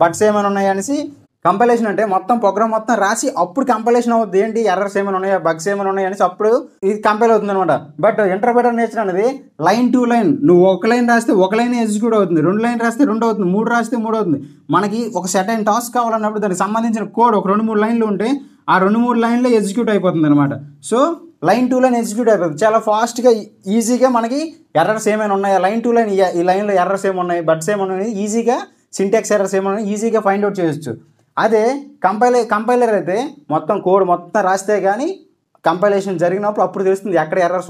బగ్స్ ఏమైనా ఉన్నాయా అనేసి కంపైలేషన్ అంటే మొత్తం ప్రోగ్రామ్ మొత్తం రాసి అప్పుడు కంపైలేషన్ అవుతుంది. ఏంటి ఎర్రర్స్ ఏమైనా ఉన్నాయా, బగ్స్ ఏమైనా ఉన్నాయా అనేసి అప్పుడు ఇది కంపైల్ అవుతుంది అనమాట. బట్ ఇంటర్ప్రెటర్ నేచర్ అనేది లైన్ టు లైన్, నువ్వు ఒక లైన్ రాస్తే ఒక లైన్ ఎగ్జిక్యూట్ అవుతుంది, 2 లైన్ రాస్తే 2 అవుతుంది, 3 రాస్తే 3 అవుతుంది. మనకి ఒక సెట్ అయిన టాస్క్ కావాలన్నప్పుడు దానికి సంబంధించిన కోడ్ ఒక 2-3 లైన్లు ఉంటే ఆ 2-3 లైన్లో ఎగ్జిక్యూట్ అయిపోతుంది అనమాట. So line to line execute అయిపోతుంది చాలా ఫాస్ట్గా, ఈజీగా. మనకి ఎర్రర్స్ ఏమైనా ఉన్నాయా, లైన్ టు లైన్ ఈ లైన్లో ఎర్రర్స్ ఏమున్నాయి, బట్స్ ఏమున్నాయి, ఈజీగా సింటాక్స్ ఎర్రర్స్ ఏమున్నాయి ఈజీగా ఫైండ్ అవుట్ చేయొచ్చు. అదే కంపైలర్ అయితే మొత్తం కోడ్ మొత్తం రాస్తే కానీ కంపైలేషన్ జరిగినప్పుడు అప్పుడు తెలుస్తుంది ఎక్కడ ఎర్రర్స్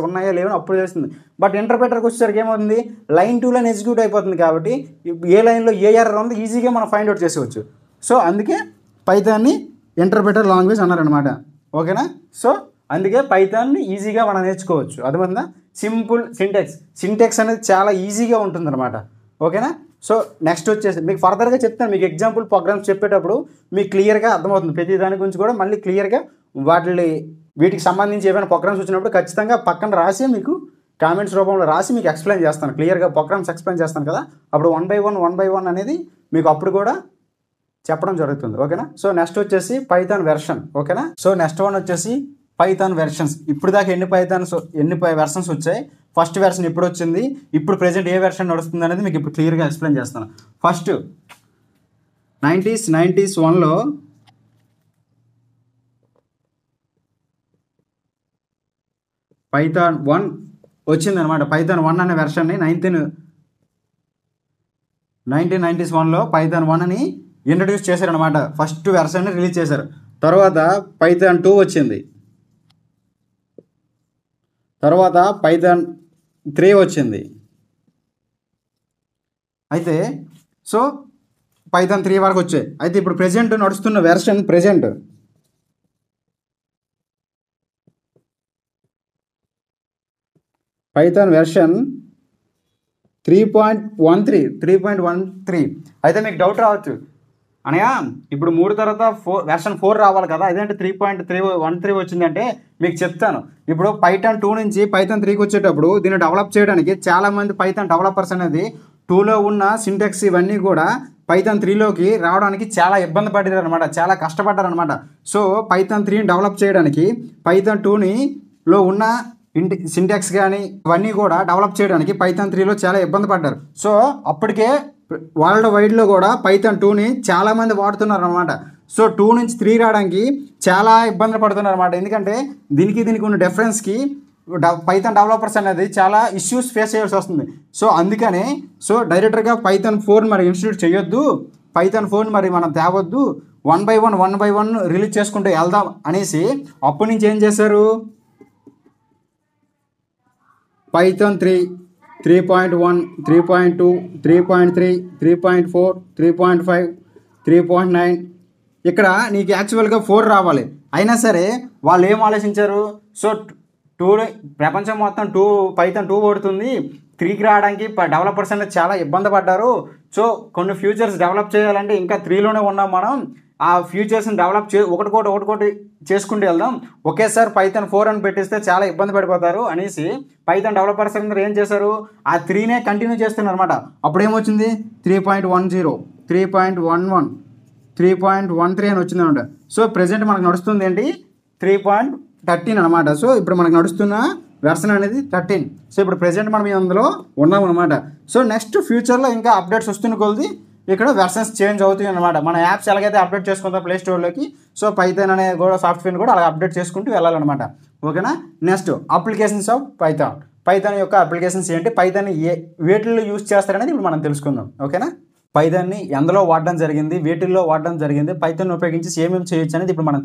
ఉన్నాయో లేవని అప్పుడు తెలుస్తుంది. బట్ ఇంటర్ప్రిటర్కి వచ్చేసరికి ఏమవుతుంది, లైన్ 2 లైన్ ఎగ్జిక్యూట్ అయిపోతుంది కాబట్టి ఏ లైన్లో ఏ ఎర్రర్ ఉందో ఈజీగా మనం ఫైండ్ అవుట్ చేసేవచ్చు. సో అందుకే పైథాన్ని ఇంటర్ప్రిటర్ లాంగ్వేజ్ అన్నారనమాట. ఓకేనా? సో అందుకే పైథాన్ని ఈజీగా మనం నేర్చుకోవచ్చు. అర్థమైందా? సింపుల్ సింటెక్స్ అనేది చాలా ఈజీగా ఉంటుందన్నమాట. ఓకేనా? సో నెక్స్ట్ వచ్చేసి మీకు ఫర్దర్గా చెప్తాను, మీకు ఎగ్జాంపుల్ ప్రోగ్రామ్స్ చెప్పేటప్పుడు మీకు క్లియర్గా అర్థమవుతుంది. ప్రతి దాని గురించి కూడా మళ్ళీ క్లియర్గా వీటికి సంబంధించి ఏమైనా ప్రోగ్రామ్స్ వచ్చినప్పుడు ఖచ్చితంగా పక్కన రాసి మీకు కామెంట్స్ రూపంలో రాసి మీకు ఎక్స్ప్లెయిన్ చేస్తాను, క్లియర్గా ప్రోగ్రామ్స్ ఎక్స్ప్లెయిన్ చేస్తాను కదా, అప్పుడు 1 by 1 అనేది మీకు అప్పుడు కూడా చెప్పడం జరుగుతుంది. ఓకేనా? సో నెక్స్ట్ వచ్చేసి పైథాన్ వెర్షన్. ఓకేనా? సో నెక్స్ట్ వన్ వచ్చేసి పైథాన్ వెర్షన్స్. ఇప్పుడు దాకా ఎన్ని వెర్షన్స్ వచ్చాయి, ఫస్ట్ వెర్షన్ ఎప్పుడు వచ్చింది, ఇప్పుడు ప్రెజెంట్ ఏ వెర్షన్ నడుస్తుంది అనేది మీకు ఇప్పుడు క్లియర్గా ఎక్స్ప్లెయిన్ చేస్తాను. ఫస్ట్ 91లో పైథాన్ 1 వచ్చిందనమాట. పైథాన్ 1 అనే వెర్షన్ని 1991లో పైథాన్ 1 అని ఇంట్రడ్యూస్ చేశారనమాట. ఫస్ట్ వెర్షన్ని రిలీజ్ చేశారు. తర్వాత పైథాన్ 2 వచ్చింది, తర్వాత పైథాన్ 3 వచ్చింది. అయితే సో పైథాన్ 3 వరకు వచ్చాయి. అయితే ఇప్పుడు ప్రెజెంట్ నడుస్తున్న వెర్షన్ పైథాన్ వెర్షన్ 3.13. అయితే మీకు డౌట్ రావచ్చు, అనయా ఇప్పుడు 3 తర్వాత వెర్షన్ 4 రావాలి కదా, అదేంటే 3.13 వచ్చిందంటే మీకు చెప్తాను. ఇప్పుడు పైథాన్ 2 నుంచి పైథాన్ 3కి వచ్చేటప్పుడు దీన్ని డెవలప్ చేయడానికి చాలామంది పైథాన్ డెవలపర్స్ అనేది 2లో ఉన్న సింటాక్స్ ఇవన్నీ కూడా పైథాన్ 3లోకి రావడానికి చాలా ఇబ్బంది పడ్డారు అనమాట, చాలా కష్టపడ్డారు అనమాట. సో పైథాన్ 3ని డెవలప్ చేయడానికి పైథాన్ 2లో ఉన్న సింటాక్స్ కానీ ఇవన్నీ కూడా డెవలప్ చేయడానికి పైథాన్ 3లో చాలా ఇబ్బంది పడ్డారు. సో అప్పటికే వరల్డ్ వైడ్లో కూడా పైథాన్ 2ని చాలామంది వాడుతున్నారు అనమాట. సో 2 నుంచి 3 రావడానికి చాలా ఇబ్బంది పడుతున్నారు అనమాట. ఎందుకంటే దీనికి ఉన్న డిఫరెన్స్కి పైథాన్ డెవలపర్స్ అనేది చాలా ఇష్యూస్ ఫేస్ చేయాల్సి వస్తుంది. సో అందుకనే డైరెక్టర్గా పైథాన్ 4 మరి ఇన్స్టిట్యూట్ చేయొద్దు, పైథాన్ 4 మరి మనం తేవద్దు, 1 by 1 రిలీజ్ చేసుకుంటూ వెళ్దాం అనేసి అప్పటి నుంచి ఏం చేశారు, పైథాన్ 3, 3.1, 3.2, 3.3, 3.4, 3.5, 3.9 ఇక్కడ నీకు యాక్చువల్గా 4 రావాలి. అయినా సరే వాళ్ళు ఏం ఆలోచించారు, సో ప్రపంచం మొత్తం పైథాన్ 2 పడుతుంది, 3కి రావడానికి డెవలపర్స్ అనేది చాలా ఇబ్బంది పడ్డారు. సో కొన్ని ఫ్యూచర్స్ డెవలప్ చేయాలంటే ఇంకా 3లోనే ఉన్నాం మనం, ఆ ఫ్యూచర్స్ని డెవలప్ ఒకటికోటి చేసుకుంటూ వెళ్దాం, ఒకేసారి పైథాన్ 4 అని పెట్టిస్తే చాలా ఇబ్బంది పడిపోతారు అనేసి పైథాన్ డెవలపర్స్ అందరూ ఏం చేశారు, ఆ 3నే కంటిన్యూ చేస్తున్నారు అనమాట. అప్పుడు ఏమొచ్చింది 3.10, 3.11, 3.13 అని వచ్చింది అనమాట. సో ప్రెజెంట్ మనకు నడుస్తుంది ఏంటి 3.13 అనమాట. సో ఇప్పుడు మనకు నడుస్తున్న వెర్షన్ అనేది 13. సో ఇప్పుడు ప్రెజెంట్ మనం అందులో ఉన్నాం అనమాట. సో నెక్స్ట్ ఫ్యూచర్లో ఇంకా అప్డేట్స్ వస్తున్న కొలది ఇక్కడ వెర్షన్స్ చేంజ్ అవుతాయి అనమాట. మన యాప్స్ ఎలాగైతే అప్డేట్ చేసుకుంటాం ప్లే స్టోర్లోకి, సో పైథాన్ అనే కూడా సాఫ్ట్వేర్ని కూడా అలా అప్డేట్ చేసుకుంటూ వెళ్ళాలన్నమాట. ఓకేనా? నెక్స్ట్ అప్లికేషన్స్ ఆఫ్ పైథాన్ యొక్క అప్లికేషన్స్ ఏంటి, పైథాన్ వేటిల్లో యూజ్ చేస్తారనేది ఇప్పుడు మనం తెలుసుకుందాం. ఓకేనా? పైథాన్ని ఎందులో వాడడం జరిగింది, వేటిల్లో వాడడం జరిగింది, పైథాన్ ఉపయోగించి ఏమేమి చేయొచ్చు అనేది ఇప్పుడు మనం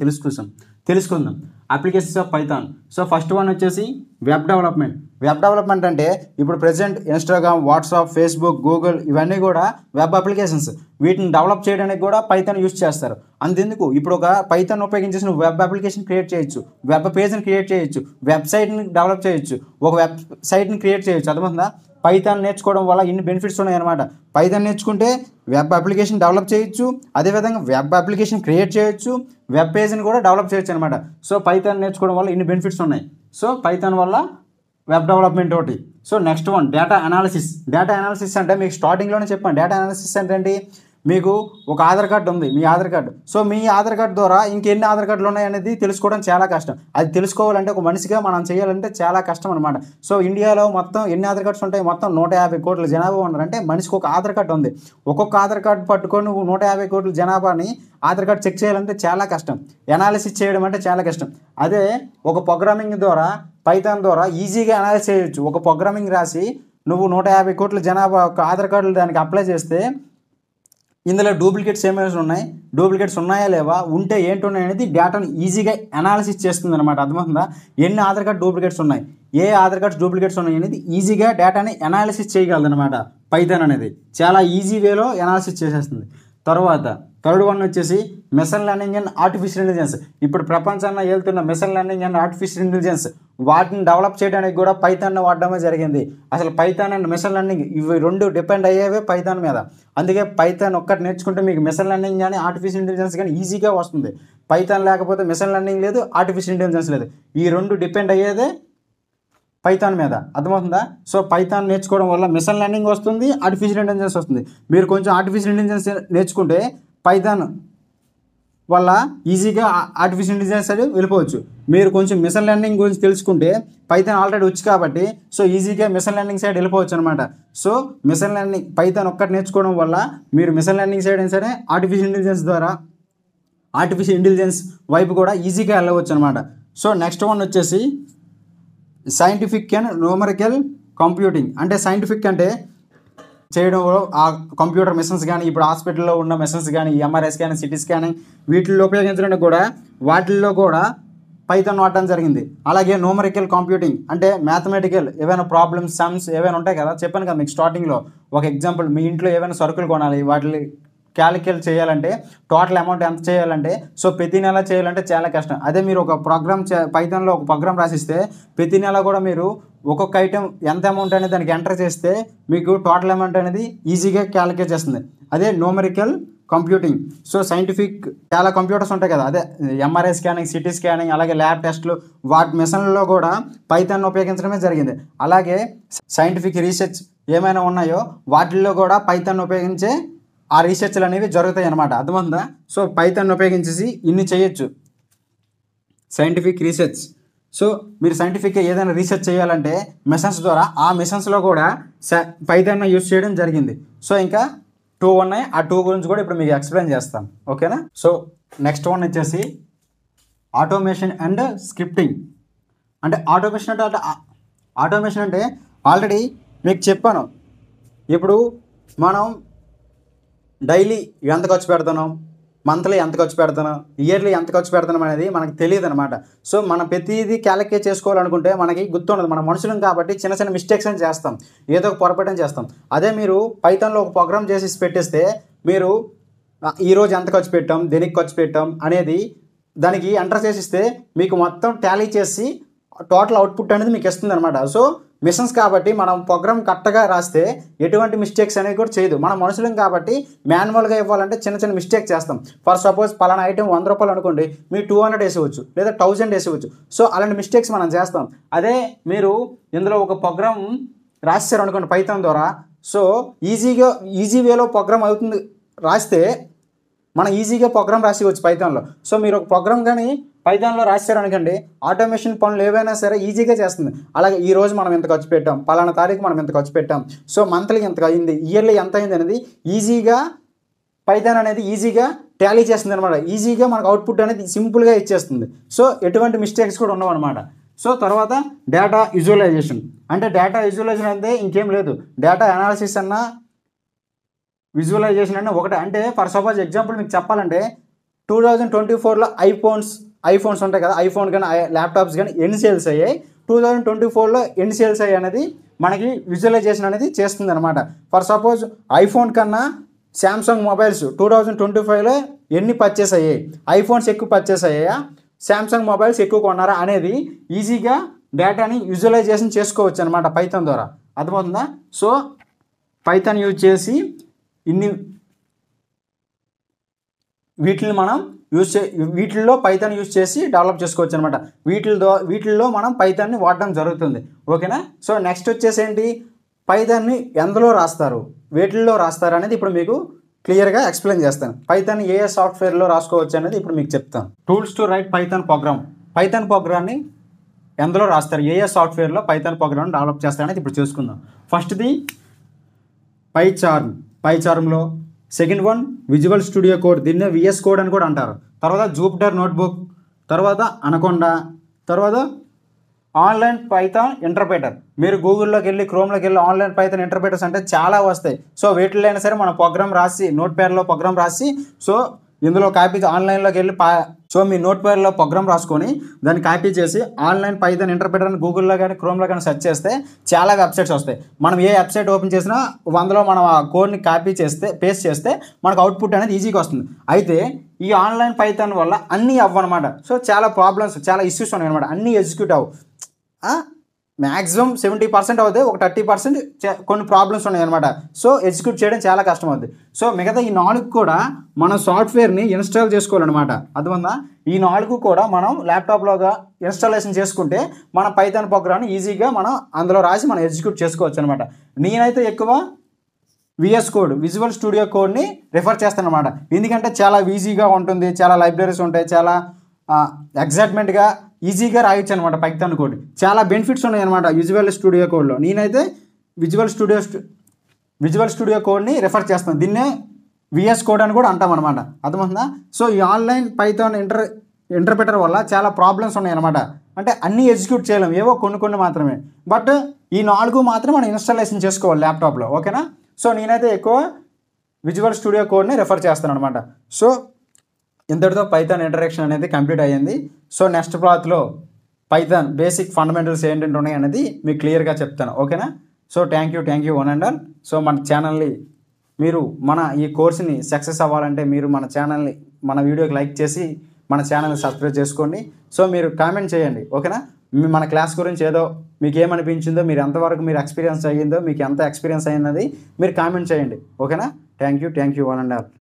తెలుసుకుందాం. Applications of Python. So first one వచ్చేసి వెబ్ డెవలప్మెంట్ అంటే ఇప్పుడు present Instagram, WhatsApp, Facebook, Google ఇవన్నీ కూడా వెబ్ అప్లికేషన్స్. వీటిని డెవలప్ చేయడానికి కూడా పైథాన్ యూజ్ చేస్తారు. అంతెందుకు ఇప్పుడు ఒక పైథాన్ ఉపయోగించేసి నువ్వు వెబ్ అప్లికేషన్ క్రియేట్ చేయొచ్చు, వెబ్ పేజ్ని క్రియేట్ చేయొచ్చు, వెబ్సైట్ని డెవలప్ చేయొచ్చు, ఒక వెబ్సైట్ని క్రియేట్ చేయొచ్చు. అర్థమవుతుందా? పైథాన్ నేర్చుకోవడం వల్ల ఇన్ని బెనిఫిట్స్ ఉన్నాయన్నమాట. పైథాన్ నేర్చుకుంటే వెబ్ అప్లికేషన్ డెవలప్ చేయొచ్చు, అదేవిధంగా వెబ్ అప్లికేషన్ క్రియేట్ చేయొచ్చు, వెబ్ పేజ్ని కూడా డెవలప్ చేయొచ్చు అనమాట. సో పైథాన్ నేర్చుకోవడం వల్ల ఇన్ని బెనిఫిట్స్ ఉన్నాయి. సో పైథాన్ వల్ల వెబ్ డెవలప్మెంట్ ఒకటి. So next one data analysis అంటే మీకు స్టార్టింగ్లోనే చెప్పాను. డేటా అనాలిసిస్ అంటే ఏంటి, మీకు ఒక ఆధార్ కార్డు ఉంది, మీ ఆధార్ కార్డు. సో మీ ఆధార్ కార్డు ద్వారా ఇంకెన్ని ఆధార్ కార్డులు ఉన్నాయనేది తెలుసుకోవడం చాలా కష్టం. అది తెలుసుకోవాలంటే ఒక మనిషిగా మనం చేయాలంటే చాలా కష్టం అనమాట. సో ఇండియాలో మొత్తం ఎన్ని ఆధార్ కార్డ్స్ ఉంటాయి, మొత్తం 150 కోట్ల జనాభా ఉన్నారంటే మనిషికి ఒక ఆధార్ కార్డు ఉంది. ఒక్కొక్క ఆధార్ కార్డు పట్టుకొని నువ్వు 150 కోట్ల జనాభాని ఆధార్ కార్డు చెక్ చేయాలంటే చాలా కష్టం, ఎనాలిసిస్ చేయడం అంటే చాలా కష్టం. అదే ఒక ప్రోగ్రామింగ్ ద్వారా పైథాన్ ద్వారా ఈజీగా అనాలిసిస్ చేయొచ్చు. ఒక ప్రోగ్రామింగ్ రాసి నువ్వు 150 కోట్ల జనాభా ఒక ఆధార్ కార్డులు దానికి అప్లై చేస్తే ఇందులో డూప్లికేట్స్ ఏమైనా ఉన్నాయి, డూప్లికేట్స్ ఉన్నాయా లేవా, ఉంటే ఏంటున్నాయి అనేది డేటాను ఈజీగా అనాలిసిస్ చేస్తుంది అనమాట. అర్థమవుతుందా? ఎన్ని ఆధార్ కార్డ్ డూప్లికేట్స్ ఉన్నాయి, ఏ ఆధార్ కార్డ్స్ డూప్లికేట్స్ ఉన్నాయి అనేది ఈజీగా డేటాని అనాలిసిస్ చేయగలదు అనమాట. పైథాన్ అనేది చాలా ఈజీ వేలో అనాలిసిస్ చేసేస్తుంది. తర్వాత థర్డ్ వన్ వచ్చేసి machine learning and artificial intelligence. ఇప్పుడు ప్రపంచాన్ని వెళ్తున్న machine learning and artificial intelligence వాటిని డెవలప్ చేయడానికి కూడా పైథాన్ వాడడమే జరిగింది. అసలు పైథాన్ అండ్ మెషిన్ లెర్నింగ్ ఇవి రెండు డిపెండ్ అయ్యేవే పైథాన్ మీద. అందుకే పైథాన్ ఒక్కటి నేర్చుకుంటే మీకు మెషిన్ లెర్నింగ్ కానీ ఆర్టిఫిషియల్ ఇంటెలిజెన్స్ కానీ ఈజీగా వస్తుంది. పైథాన్ లేకపోతే మెషిన్ లెర్నింగ్ లేదు, ఆర్టిఫిషియల్ ఇంటెలిజెన్స్ లేదు. ఈ రెండు డిపెండ్ అయ్యేదే పైథాన్ మీద. అర్థమవుతుందా? సో పైథాన్ నేర్చుకోవడం వల్ల మెషిన్ లెర్నింగ్ వస్తుంది, ఆర్టిఫిషియల్ ఇంటెలిజెన్స్ వస్తుంది. మీరు కొంచెం ఆర్టిఫిషియల్ ఇంటెలిజెన్స్ నేర్చుకుంటే పైథాన్ వల్ల ఈజీగా ఆర్టిఫిషియల్ ఇంటెలిజెన్స్ అని వెళ్ళిపోవచ్చు. మీరు కొంచెం మెషిన్ లెర్నింగ్ గురించి తెలుసుకుంటే పైథాన్ ఆల్రెడీ వచ్చు కాబట్టి సో ఈజీగా మెషిన్ లెర్నింగ్ సైడ్ వెళ్ళిపోవచ్చు అనమాట. సో మెషిన్ లెర్నింగ్ పైథాన్ ఒక్కటి నేర్చుకోవడం వల్ల మీరు మెషిన్ లెర్నింగ్ సైడ్ అయినా సరే ఆర్టిఫిషియల్ ఇంటెలిజెన్స్ ద్వారా ఆర్టిఫిషియల్ ఇంటెలిజెన్స్ వైపు కూడా ఈజీగా వెళ్ళవచ్చు అనమాట. సో నెక్స్ట్ వన్ వచ్చేసి సైంటిఫిక్ అండ్ న్యూమరికల్ కంప్యూటింగ్. అంటే సైంటిఫిక్ అంటే చేయడంలో ఆ కంప్యూటర్ మిషన్స్ కానీ, ఇప్పుడు హాస్పిటల్లో ఉన్న మిషన్స్ కానీ, ఎంఆర్ఐ స్కానింగ్, సిటీ స్కానింగ్ వీటిల్లో ఉపయోగించడానికి కూడా వాటిల్లో కూడా పైథాన్ వాడడం జరిగింది. అలాగే న్యూమరికల్ కంప్యూటింగ్ అంటే మ్యాథమెటికల్ ఏవైనా ప్రాబ్లమ్స్, సమ్స్ ఏవైనా ఉంటాయి కదా, చెప్పాను కదా మీకు స్టార్టింగ్లో. ఒక ఎగ్జాంపుల్, మీ ఇంట్లో ఏవైనా సరుకులు కొనాలి, వాటిని క్యాలిక్యులేట్ చేయాలంటే టోటల్ అమౌంట్ ఎంత చేయాలంటే సో ప్రతి నెల చేయాలంటే చాలా కష్టం. అదే మీరు ఒక ప్రోగ్రామ్ పైథాన్లో ఒక ప్రోగ్రామ్ రాసిస్తే ప్రతి నెల కూడా మీరు ఒక్కొక్క ఐటెం ఎంత అమౌంట్ అనేది దానికి ఎంటర్ చేస్తే మీకు టోటల్ అమౌంట్ అనేది ఈజీగా క్యాలిక్యులేట్ చేస్తుంది. అదే న్యూమరికల్ కంప్యూటింగ్. సో సైంటిఫిక్ చాలా కంప్యూటర్స్ ఉంటాయి కదా, అదే ఎంఆర్ఐ స్కానింగ్, సిటీ స్కానింగ్, అలాగే ల్యాబ్ టెస్ట్లు, వాటి మిషన్లలో కూడా పైథాన్ ఉపయోగించడమే జరిగింది. అలాగే సైంటిఫిక్ రీసెర్చ్ ఏమైనా ఉన్నాయో వాటిల్లో కూడా పైథాన్ ఉపయోగించే ఆ రీసెర్చ్లు అనేవి జరుగుతాయి అన్నమాట. అర్థమవుతుందా? సో పైథాన్ ఉపయోగించేసి ఇన్ని చేయొచ్చు సైంటిఫిక్ రీసెర్చ్. సో మీరు సైంటిఫిక్గా ఏదైనా రీసెర్చ్ చేయాలంటే మిషన్స్ ద్వారా ఆ మిషన్స్లో కూడా పైథాన్ యూజ్ చేయడం జరిగింది. సో ఇంకా 2 ఉన్నాయి, ఆ 2 గురించి కూడా ఇప్పుడు మీకు ఎక్స్ప్లెయిన్ చేస్తాను. ఓకేనా? సో నెక్స్ట్ వన్ వచ్చేసి ఆటోమేషన్ అండ్ స్క్రిప్టింగ్. అంటే ఆటోమేషన్ అంటే ఆల్రెడీ మీకు చెప్పాను. ఇప్పుడు మనం డైలీ ఎంత ఖర్చు పెడుతున్నాం, మంత్లీ ఎంత ఖర్చు పెడుతున్నాం, ఇయర్లీ ఎంత ఖర్చు పెడుతున్నాం అనేది మనకు తెలియదు అనమాట. సో మనం ప్రతిదీ క్యాలిక్యులేట్ చేసుకోవాలనుకుంటే మనకి గుర్తుండదు. మన మనుషులం కాబట్టి చిన్న చిన్న మిస్టేక్స్ అని చేస్తాం, ఏదో ఒక పొరపాటు చేస్తాం. అదే మీరు పైథాన్లో ఒక ప్రోగ్రామ్ చేసి పెట్టేస్తే మీరు ఈరోజు ఎంత ఖర్చు పెట్టాం, దేనికి ఖర్చు పెట్టాం అనేది దానికి ఎంటర్ చేసిస్తే మీకు మొత్తం టాలీ చేసి టోటల్ అవుట్పుట్ అనేది మీకు ఇస్తుంది అనమాట. సో మిషన్స్ కాబట్టి మనం ప్రోగ్రామ్ కరెక్ట్గా రాస్తే ఎటువంటి మిస్టేక్స్ అనేవి కూడా చేయదు. మనం మనుషులం కాబట్టి మాన్యువల్గా ఇవ్వాలంటే చిన్న చిన్న మిస్టేక్ చేస్తాం. ఫర్ సపోజ్ పలానా ఐటెం 100 రూపాయలు అనుకోండి, మీరు 200 వేసేవచ్చు లేదా 1000 వేసేవచ్చు. సో అలాంటి మిస్టేక్స్ మనం చేస్తాం. అదే మీరు ఇందులో ఒక ప్రోగ్రామ్ రాశారు అనుకోండి పైథాన్ ద్వారా, సో ఈజీ వేలో ప్రోగ్రామ్ అవుతుంది రాస్తే మనం ఈజీగా ప్రోగ్రామ్ రాసివచ్చు పైథాన్లో. సో మీరు ఒక ప్రోగ్రామ్ కానీ పైథాన్లో రాశారనుకోండి, ఆటోమేషన్ పనులు ఏవైనా సరే ఈజీగా చేస్తుంది. అలాగే ఈ రోజు మనం ఎంత ఖర్చు పెట్టాం, పలానా తారీఖు మనం ఎంత ఖర్చు పెట్టాం, సో మంత్లీ ఎంత అయింది, ఇయర్లీ ఎంత అయింది అనేది ఈజీగా పైథాన్ అనేది ఈజీగా టాలీ చేస్తుంది అనమాట. ఈజీగా మనకు అవుట్పుట్ అనేది సింపుల్గా ఇచ్చేస్తుంది. సో ఎటువంటి మిస్టేక్స్ కూడా ఉండవు అనమాట. సో తర్వాత డేటా విజువలైజేషన్. అంటే డేటా విజువలైజేషన్ అంటే ఇంకేం లేదు, డేటా అనాలిసిస్ అన్న విజువలైజేషన్ అన్న ఒకటే. అంటే ఫర్ సపోజ్ ఎగ్జాంపుల్ మీకు చెప్పాలంటే 2024లో ఐఫోన్స్ ఉంటాయి కదా, ఐఫోన్ కానీ ల్యాప్టాప్స్ కానీ ఎన్ని సేల్స్ అయ్యాయి, 2024లో ఎన్ని సేల్స్ అయ్యాయి అనేది మనకి విజువలైజేషన్ అనేది చేస్తుంది అనమాట. ఫర్ సపోజ్ ఐఫోన్ కన్నా శాంసంగ్ మొబైల్స్ 2025లో ఎన్ని పర్చేస్ అయ్యాయి, ఐఫోన్స్ ఎక్కువ పర్చేస్ అయ్యాయా, శాంసంగ్ మొబైల్స్ ఎక్కువ కొన్నారా అనేది ఈజీగా డేటాని విజువలైజేషన్ చేసుకోవచ్చు అనమాట పైథాన్ ద్వారా. అర్థమవుతుందా? సో పైథాన్ యూజ్ చేసి వీటిల్లో పైథాన్ యూజ్ చేసి డెవలప్ చేసుకోవచ్చు అనమాట. వీటిల్లో మనం పైథాన్ని వాడడం జరుగుతుంది. ఓకేనా? సో నెక్స్ట్ వచ్చేసి ఏంటి, పైథాన్ని ఎందులో రాస్తారు, వేటిల్లో రాస్తారు అనేది ఇప్పుడు మీకు క్లియర్గా ఎక్స్ప్లెయిన్ చేస్తాను. పైథాన్ ఏ సాఫ్ట్వేర్లో రాసుకోవచ్చు అనేది ఇప్పుడు మీకు చెప్తాను. టూల్స్ టు రైట్ పైథాన్ ప్రోగ్రామ్ని ఎందులో రాస్తారు, ఏ సాఫ్ట్వేర్లో పైథాన్ ప్రోగ్రామ్ని డెవలప్ చేస్తారనేది ఇప్పుడు చూసుకుందాం. ఫస్ట్ది పైచార్మ్లో, second one visual studio code, దీన్నే విఎస్ కోడ్ అని కూడా అంటారు. తర్వాత జూపిటర్ నోట్బుక్, తర్వాత అనకొండ, తర్వాత ఆన్లైన్ పైథాన్ ఇంటర్ప్రిటర్. మీరు గూగుల్లోకి వెళ్ళి క్రోమ్లోకి వెళ్ళి ఆన్లైన్ పైథాన్ ఇంటర్ప్రిటర్స్ అంటే చాలా వస్తాయి. సో వీటిలో అయినా సరే మనం ప్రోగ్రామ్ రాసి నోట్ ప్యాడ్లో ప్రోగ్రామ్ రాసి సో ఇందులో కాపీ ఆన్లైన్లోకి వెళ్ళి సో మీ నోట్ ప్యాడ్లో ప్రోగ్రామ్ రాసుకొని దాన్ని కాపీ చేసి ఆన్లైన్ పైథాన్ ఇంటర్ప్రిటర్ అని గూగుల్లో కానీ క్రోమ్లో కానీ సెర్చ్ చేస్తే చాలా వెబ్సైట్స్ వస్తాయి. మనం ఏ వెబ్సైట్ ఓపెన్ చేసినా 100లో మనం ఆ కోడ్ని కాపీ చేస్తే పేస్ట్ చేస్తే మనకు అవుట్పుట్ అనేది ఈజీగా వస్తుంది. అయితే ఈ ఆన్లైన్ పైథాన్ వల్ల అన్నీ అవ్వనమాట. సో చాలా ప్రాబ్లమ్స్ చాలా ఇష్యూస్ ఉన్నాయి అనమాట. అన్నీ ఎగ్జిక్యూట్ అవ్వు. మ్యాక్సిమం 70% అవుతాయి, ఒక 30% కొన్ని ప్రాబ్లమ్స్ ఉన్నాయి అనమాట. సో ఎగ్జిక్యూట్ చేయడం చాలా కష్టం అవుతుంది. సో మిగతా ఈ 4 కూడా మనం సాఫ్ట్వేర్ని ఇన్స్టాల్ చేసుకోవాలన్నమాట. అర్థమైందా? ఈ 4 కూడా మనం ల్యాప్టాప్లోగా ఇన్స్టాలేషన్ చేసుకుంటే మన పైథాన్ ప్రోగ్రామ్ని ఈజీగా మనం అందులో రాసి మనం ఎగ్జిక్యూట్ చేసుకోవచ్చు అనమాట. నేనైతే ఎక్కువ విఎస్ కోడ్ విజువల్ స్టూడియో కోడ్ని రిఫర్ చేస్తాను అనమాట. ఎందుకంటే చాలా ఈజీగా ఉంటుంది, చాలా లైబ్రరీస్ ఉంటాయి, చాలా ఎగ్జైట్మెంట్గా ఈజీగా రాయొచ్చు అనమాట. పైథాన్ కోడ్ చాలా బెనిఫిట్స్ ఉన్నాయి అనమాట విజువల్ స్టూడియో కోడ్లో. నేనైతే విజువల్ స్టూడియో కోడ్ని రిఫర్ చేస్తాను. దీన్నే విఎస్ కోడ్ అని కూడా అంటాం అనమాట. అర్థమవుతుందా? సో ఈ ఆన్లైన్ పైథాన్ ఇంటర్ప్రిటర్ వల్ల చాలా ప్రాబ్లమ్స్ ఉన్నాయి అనమాట. అంటే అన్నీ ఎగ్జిక్యూట్ చేయలేము, ఏవో కొన్ని మాత్రమే. బట్ ఈ 4 మాత్రం మనం ఇన్స్టాలేషన్ చేసుకోవాలి ల్యాప్టాప్లో. ఓకేనా? సో నేనైతే ఎక్కువ విజువల్ స్టూడియో కోడ్ని రిఫర్ చేస్తాను అనమాట. సో ఇంతటితో పైథాన్ ఇంట్రడక్షన్ అనేది కంప్లీట్ అయ్యింది. సో నెక్స్ట్ క్లాస్లో పైథాన్ బేసిక్ ఫండమెంటల్స్ ఏంటంటే ఉన్నాయి అనేది మీకు క్లియర్గా చెప్తాను. ఓకేనా? So thank you one and all. So మన ఛానల్ని మీరు మన ఈ కోర్స్ని సక్సెస్ అవ్వాలంటే మీరు మన వీడియోకి లైక్ చేసి మన ఛానల్ని సబ్స్క్రైబ్ చేసుకోండి. సో మీరు కామెంట్ చేయండి. ఓకేనా? మన క్లాస్ గురించి ఏదో మీకు ఏమనిపించిందో, మీరు ఎంతవరకు మీరు ఎక్స్పీరియన్స్ అయ్యిందో, మీకు ఎంత ఎక్స్పీరియన్స్ అయ్యింది మీరు కామెంట్ చేయండి. ఓకేనా? Thank you one and all.